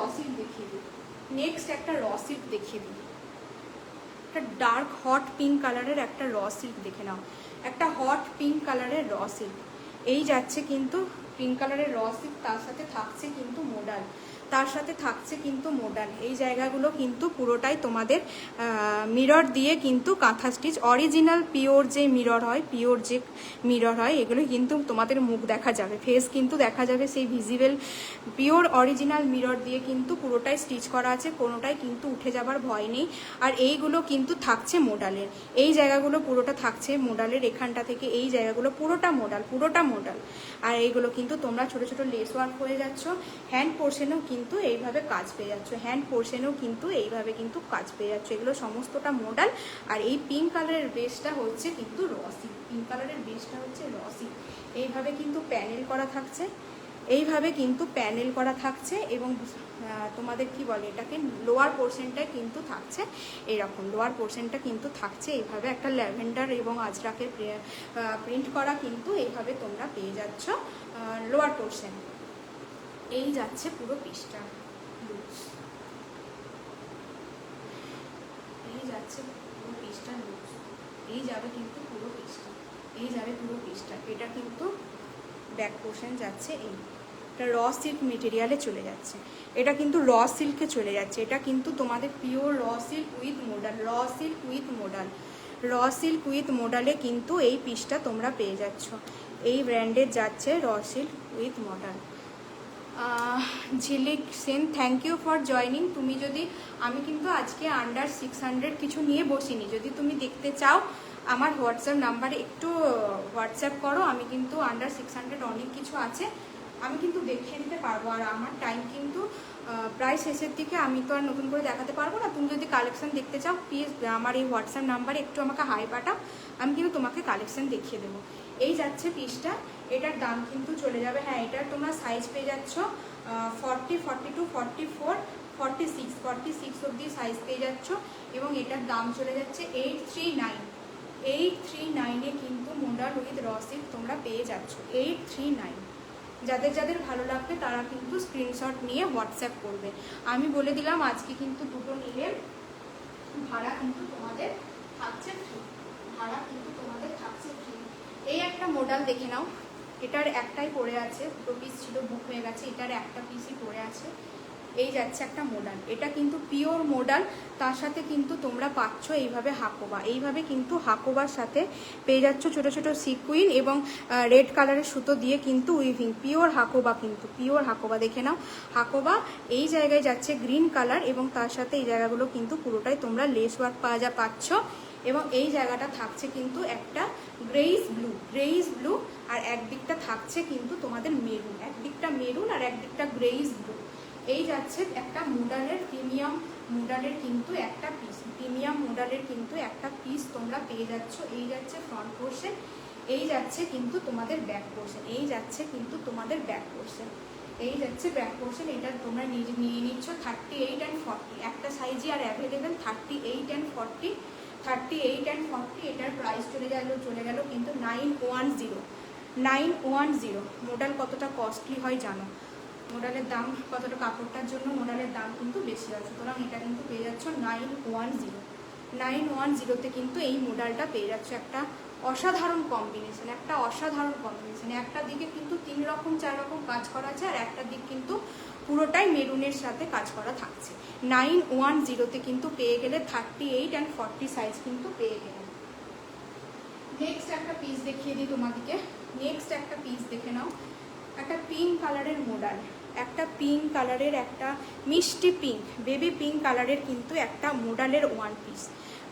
সিল্ক দেখিয়ে দিই, একটা ডার্ক হট পিঙ্ক কালারের একটা র সিল্ক দেখে নাও, একটা হট পিঙ্ক কালারের র সিল্ক। এই যাচ্ছে কিন্তু পিঙ্ক কালারের র সিল্ক, তার সাথে থাকছে কিন্তু মোডাল, এই জায়গাগুলো কিন্তু পুরোটাই তোমাদের মিরর দিয়ে কিন্তু কাঁথা স্টিচ, অরিজিনাল পিওর যে মিরর হয় এগুলো কিন্তু তোমাদের মুখ দেখা যাবে, ফেস কিন্তু দেখা যাবে, সেই ভিজিবল পিওর অরিজিনাল মিরর দিয়ে কিন্তু পুরোটাই স্টিচ করা আছে, কোনোটাই কিন্তু উঠে যাবার ভয় নেই। আর এইগুলো কিন্তু থাকছে মোডালের, এই জায়গাগুলো পুরোটা থাকছে মোডালের, এখানটা থেকে এই জায়গাগুলো পুরোটা মোডাল। আর এইগুলো কিন্তু তোমরা ছোট ছোট লেস ওয়ার্ক হয়ে যাচ্ছ, হ্যান্ড পোর্শনেও কিন্তু এইভাবে কাজ পেয়ে যাচ্ছ, এগুলো সমস্তটা মোডাল। আর এই পিঙ্ক কালারের বেসটা হচ্ছে কিন্তু র সিল্ক, এইভাবে কিন্তু প্যানেল করা থাকছে, এবং তোমাদের কি বলে এটাকে লোয়ার পোর্শনটাই কিন্তু থাকছে এরকম, এইভাবে একটা ল্যাভেন্ডার এবং আজরাকের প্রিন্ট করা কিন্তু এইভাবে তোমরা পেয়ে যাচ্ছ লোয়ার পোর্শন। এই যাচ্ছে পুরো পিসটা, এই যাবে পুরো পিসটা, এটা কিন্তু ব্যাক পোর্শন যাচ্ছে, এটা র সিল্ক মেটেরিয়ালে চলে যাচ্ছে, এটা কিন্তু র সিল্কে চলে যাচ্ছে, এটা কিন্তু তোমাদের পিওর র সিল্ক উইথ মোডালে কিন্তু এই পিসটা তোমরা পেয়ে যাচ্ছ। এই ব্র্যান্ডের যাচ্ছে raw silk with modal. Jhilik Sen, thank you for joining. আমি কিন্তু আজকে আন্ডার 600 কিছু নিয়ে বসিনি, যদি তুমি দেখতে চাও আমার হোয়াটসঅ্যাপ নাম্বারে একটু হোয়াটসঅ্যাপ করো, আমি কিন্তু আন্ডার 600 অনেক কিছু আছে, আমি কিন্তু দেখিয়ে দিতে পারবো। আর আমার টাইম কিন্তু প্রায় শেষের দিকে, আমি তো আর নতুন করে দেখাতে পারবো না। তুমি যদি কালেকশন দেখতে চাও প্লিজ আমার এই হোয়াটসঅ্যাপ নাম্বারে একটু আমাকে হাই পাঠাও, আমি কিন্তু তোমাকে কালেকশন দেখিয়ে দেবো। এই যাচ্ছে পিসটা, এটার দাম কিন্তু চলে যাবে, হ্যাঁ এটার তোমরা সাইজ পেয়ে যাচ্ছ 40, 42, 44, 46 অবধি সাইজ পেয়ে যাচ্ছ, এবং এটার দাম চলে যাচ্ছে 839 কিন্তু মোডাল উইথ র সিল্ক তোমরা পেয়ে যাচ্ছ 839। যাদের যাদের ভালো লাগবে তারা কিন্তু স্ক্রিনশট নিয়ে হোয়াটসঅ্যাপ করবে। আমি বলে দিলাম আজকে কিন্তু দুটো নিলে ভাড়া কিন্তু তোমাদের থাকছে ফ্রি, এই একটা মোডাল দেখে নাও, এটার একটাই পড়ে আছে, দুটো পিস ছিল বুক হয়ে গেছে, এটার একটা পিসই পড়ে আছে। এই যাচ্ছে একটা মোডাল, এটা কিন্তু পিওর মোডাল, তার সাথে কিন্তু তোমরা পাচ্ছ এইভাবে হাকোবা, এইভাবে কিন্তু হাকোবার সাথে পেয়ে যাচ্ছ ছোট ছোট সিকুইন এবং রেড কালারের সুতো দিয়ে কিন্তু উইভিং, পিওর হাকোবা দেখে নাও, হাকোবা। এই জায়গায় যাচ্ছে গ্রিন কালার এবং তার সাথে এই জায়গাগুলো কিন্তু পুরোটাই তোমরা লেস ওয়ার্ক পাচ্ছ, এবং এই জায়গাটা থাকছে কিন্তু একটা গ্রেইস ব্লু, আর একদিকটা থাকছে কিন্তু তোমাদের মেরুন, একদিকটা মেরুন আর একদিকটা গ্রেইস ব্লু। এই যাচ্ছে একটা প্রিমিয়াম মোডালের কিন্তু একটা পিস তোমরা পেয়ে যাচ্ছ। এই যাচ্ছে ফ্রন্ট পোর্শন, এই যাচ্ছে কিন্তু তোমাদের ব্যাক পোর্শন, এটা তোমরা নিয়ে নিচ্ছ 38 and 40, একটা সাইজই আর অ্যাভেলেবেল 38 and 40, এটার প্রাইস চলে গেল কিন্তু 910। মোডাল কতটা কস্টলি হয় জানো, মোডালের দাম কতটা, কাপড়টার জন্য মোডালের দাম কিন্তু বেশি হয়, সুতরাং এটা কিন্তু পেয়ে যাচ্ছ 910 কিন্তু এই মোডালটা পেয়ে যাচ্ছ। একটা অসাধারণ কম্বিনেশন, একটা দিকে কিন্তু 3 রকম 4 রকম কাজ করা আছে, আর একটা দিক কিন্তু পুরোটাই মেরুনের সাথে কাজ করা থাকছে। 910 কিন্তু পেয়ে গেলে 38 and 40 সাইজ কিন্তু পেয়ে গেলে। নেক্সট একটা পিস দেখিয়ে দিই তোমাদেরকে। নেক্সট একটা পিস দেখে নাও, একটা পিঙ্ক কালারের মোডাল, একটা পিঙ্ক কালারের, একটা মিষ্টি পিঙ্ক বেবি পিঙ্ক কালারের কিন্তু একটা মোডালের ওয়ান পিস।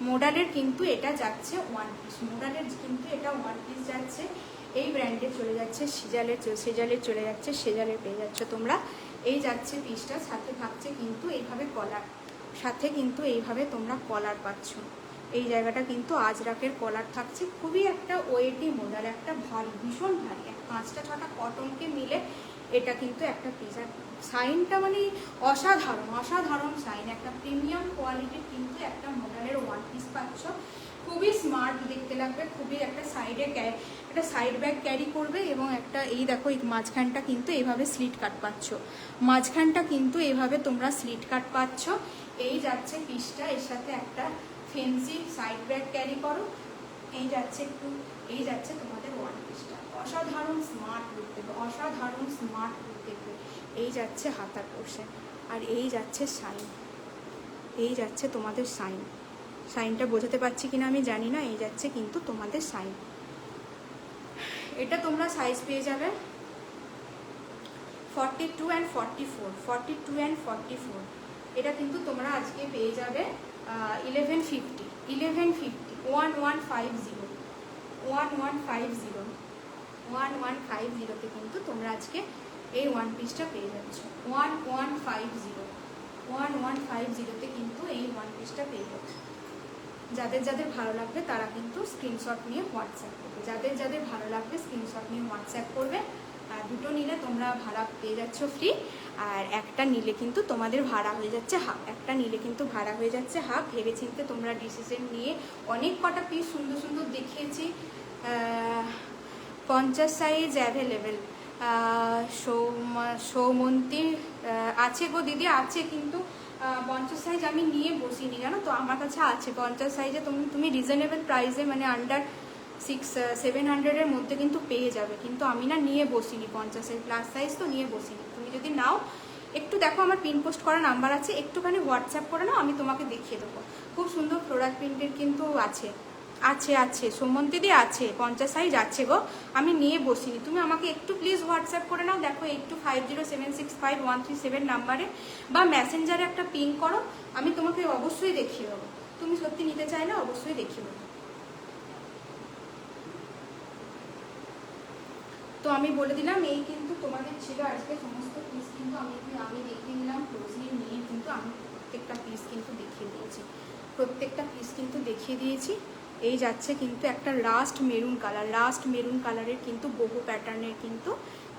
মোডালের কিন্তু এটা যাচ্ছে ওয়ান পিস, মোডালের কিন্তু এটা ওয়ান পিস যাচ্ছে। এই ব্র্যান্ডে চলে যাচ্ছে সেজালের চলে যাচ্ছে, সেজালের পেয়ে যাচ্ছ তোমরা। এই যাচ্ছে পিসটা, সাথে থাকছে কিন্তু এইভাবে কলার, সাথে কিন্তু এইভাবে তোমরা কলার পাচ্ছ। এই জায়গাটা কিন্তু আজরাকের কলার থাকছে। খুবই একটা ওয়েটি মোডাল, একটা ভারী, ভীষণ ভারী, 5টা 6টা কটনকে মিলে এটা কিন্তু একটা পিস। আর সাইনটা মানে অসাধারণ, অসাধারণ সাইন, একটা প্রিমিয়াম কোয়ালিটির কিন্তু একটা মোডালের ওয়ান পিস পাচ্ছ। খুবই স্মার্ট দেখতে লাগবে, খুবই একটা সাইডে একটা সাইড ব্যাগ ক্যারি করবে। এবং একটা এই দেখো এই মাঝখানটা কিন্তু এইভাবে স্লিট কাট পাচ্ছ, মাঝখানটা কিন্তু এইভাবে তোমরা স্লিট কাট পাচ্ছ। এই যাচ্ছে পিসটা, এর সাথে একটা ফেন্সি সাইড ব্যাগ ক্যারি করো। এই যাচ্ছে একটু, এই যাচ্ছে তোমাদের ওয়ান পিসটা। অসাধারণ স্মার্ট লুক দেবে, অসাধারণ স্মার্ট লুক দেবে। এই যাচ্ছে হাতার পোর্শন, আর এই যাচ্ছে সাইন, এই যাচ্ছে তোমাদের সাইন। সাইনটা বোঝাতে পারছি কিনা আমি জানি না, এই যাচ্ছে কিন্তু তোমাদের সাইন। এটা তোমরা সাইজ পেয়ে যাবে 42 and 44, 42 and 44। এটা কিন্তু তোমরা আজকে পেয়ে যাবে 1150, 1150, 1150, 1150তে কিন্তু তোমরা আজকে এই ওয়ান পিসটা পেয়ে যাচ্ছ। 1150তে কিন্তু এই ওয়ান পিসটা পেয়ে যাচ্ছ। যাদের যাদের ভালো লাগবে তারা কিন্তু স্ক্রিনশট নিয়ে হোয়াটসঅ্যাপ করবে, যাদের যাদের ভালো লাগবে স্ক্রিনশট নিয়ে হোয়াটসঅ্যাপ করবে। আর দুটো নিলে তোমরা ভাড়া পেয়ে যাচ্ছ ফ্রি, আর একটা নিলে কিন্তু তোমাদের ভাড়া হয়ে যাচ্ছে হাফ, একটা নিলে কিন্তু ভাড়া হয়ে যাচ্ছে হাফ। ভেবেচিন্তে তোমরা ডিসিশন নিয়ে। অনেক কটা পিস সুন্দর সুন্দর দেখিয়েছি, 50 সাইজ অ্যাভেলেবেল। সৌমন্তী আছে গো দিদি, আছে, কিন্তু 50 সাইজ আমি নিয়ে বসিনি জানো তো, আমার কাছে আছে 50 সাইজে। তুমি রিজনেবল প্রাইসে মানে আন্ডার 700-এর মধ্যে কিন্তু পেয়ে যাবে, কিন্তু আমি না নিয়ে বসিনি 50 সাইজ, প্লাস সাইজ তো নিয়ে বসিনি। তুমি যদি নাও একটু দেখো, আমার পিন পোস্ট করা নাম্বার আছে, একটুখানি হোয়াটসঅ্যাপ করে নাও, আমি তোমাকে দেখিয়ে দেবো। খুব সুন্দর ফ্লোরাল প্রিন্টের কিন্তু আছে, আছে সুমন্তিদি আছে, 50 সাইজ আছে গো, আমি নিয়ে বসিনি। তুমি আমাকে একটু প্লিজ হোয়াটসঅ্যাপ করে নাও, দেখো 8250765137 নাম্বারে, বা মেসেঞ্জারে একটা পিং করো, আমি তোমাকে অবশ্যই দেখিয়ে দেবো। তুমি সত্যি নিতে চাইলে অবশ্যই দেখিয়ে দেবো। তো আমি বলে দিলাম, এই কিন্তু তোমাদের ছিল আজকে সমস্ত পিস, কিন্তু আমি দেখিয়ে দিলাম ক্লোজলি নিয়ে, কিন্তু আমি প্রত্যেকটা পিস কিন্তু দেখিয়ে দিয়েছি, প্রত্যেকটা পিস কিন্তু দেখিয়ে দিয়েছি। এই যাচ্ছে কিন্তু একটা last maroon colour, last maroon কালারের কিন্তু বহু প্যাটার্নের কিন্তু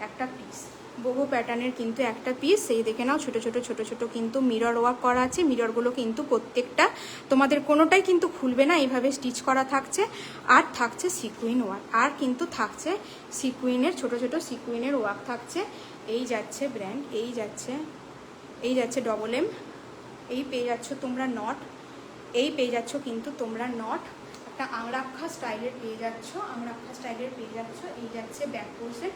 একটা পিস, বহু প্যাটার্নের কিন্তু একটা পিস। এই দেখে নাও, ছোট ছোট ছোট ছোট কিন্তু মিরর ওয়ার্ক করা আছে। মিররগুলো কিন্তু প্রত্যেকটা তোমাদের কোনোটাই কিন্তু খুলবে না, এইভাবে স্টিচ করা থাকছে। আর থাকছে সিকুইন ওয়ার্ক, আর কিন্তু থাকছে সিকুইনের, ছোট ছোট সিকুইনের ওয়ার্ক থাকছে। এই যাচ্ছে ব্র্যান্ড, এই যাচ্ছে ডবল এম। এই পেয়ে যাচ্ছ তোমরা নট, এই পেয়ে যাচ্ছ কিন্তু তোমরা নট, একটা আংরাক্ষা স্টাইলের পেয়ে যাচ্ছ, আংরাক্ষা স্টাইলের পেয়ে যাচ্ছ। এই যাচ্ছে ব্যাক পোর্শন,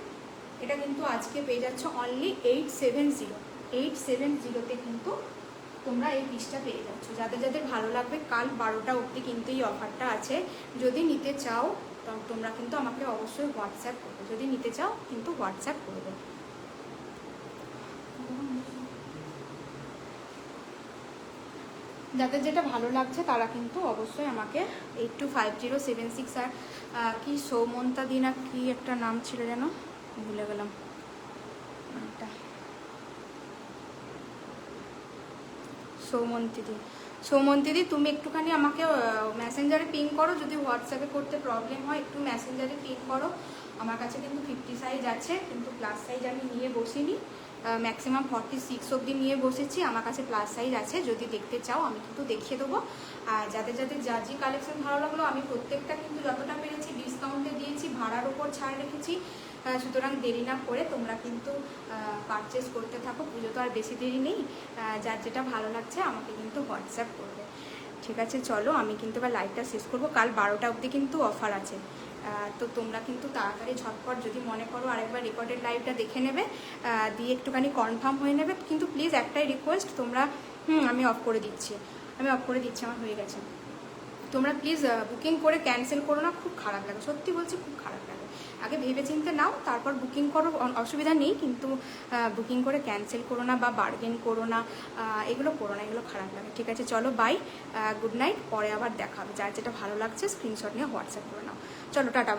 এটা কিন্তু আজকে পেয়ে যাচ্ছ অনলি 870তে কিন্তু তোমরা এই পিসটা পেয়ে যাচ্ছ। যাদের যাদের ভালো লাগবে, কাল 12টা অবধি কিন্তু এই অফারটা আছে। যদি নিতে চাও তোমরা কিন্তু আমাকে অবশ্যই হোয়াটসঅ্যাপ করবে, যদি নিতে চাও কিন্তু হোয়াটসঅ্যাপ করবে। যাদের যেটা ভালো লাগছে তারা কিন্তু অবশ্যই আমাকে 825076, আর কি সৌমন্তা দিনা কি একটা নাম ছিল যেন, ভুলে গেলাম নামটা, সৌমন্তিদি তুমি একটুখানি আমাকে মেসেঞ্জারে পিং করো, যদি হোয়াটসঅ্যাপে করতে প্রবলেম হয় একটু মেসেঞ্জারে পিং করো। আমার কাছে কিন্তু 50 সাইজ আছে, কিন্তু প্লাস সাইজ আমি নিয়ে বসিনি, ম্যাক্সিমাম 46 অবধি নিয়ে বসেছি। আমার কাছে প্লাস সাইজ আছে, যদি দেখতে চাও আমি কিন্তু দেখিয়ে দেবো। আর যাদের যাদের জার্জি কালেকশন ভালো লাগলো, আমি প্রত্যেকটা কিন্তু যতটা পেরেছি ডিসকাউন্টে দিয়েছি, ভাড়ার ওপর ছাড় রেখেছি। সুতরাং দেরি না করে তোমরা কিন্তু পারচেস করতে থাকো, পুজো তো আর বেশি দেরি নেই। যার যেটা ভালো লাগছে আমাকে কিন্তু হোয়াটসঅ্যাপ করবে। ঠিক আছে, চলো আমি কিন্তু এবার লাইভটা শেষ করবো। কাল 12টা অবধি কিন্তু অফার আছে, তো তোমরা কিন্তু তাড়াতাড়ি ঝটপট যদি মনে করো আরেকবার রেকর্ডেড লাইভটা দেখে নেবে, দিয়ে একটুখানি কনফার্ম হয়ে নেবে। কিন্তু প্লিজ একটাই রিকোয়েস্ট, তোমরা আমি অফ করে দিচ্ছি, আমার হয়ে গেছে। তোমরা প্লিজ বুকিং করে ক্যান্সেল করো না, খুব খারাপ লাগে, সত্যি বলছি খুব খারাপ লাগে। আগে ভেবে চিন্তে নাও, তারপর বুকিং করো, অসুবিধা নেই, কিন্তু বুকিং করে ক্যান্সেল করো না বা বার্গেন করো না, এগুলো করো না, এগুলো খারাপ লাগে। ঠিক আছে, চলো বাই, গুড নাইট, পরে আবার দেখা হবে। যার যেটা ভালো লাগছে স্ক্রিনশট নিয়ে হোয়াটসঅ্যাপ করে নাও। চলো টাটা।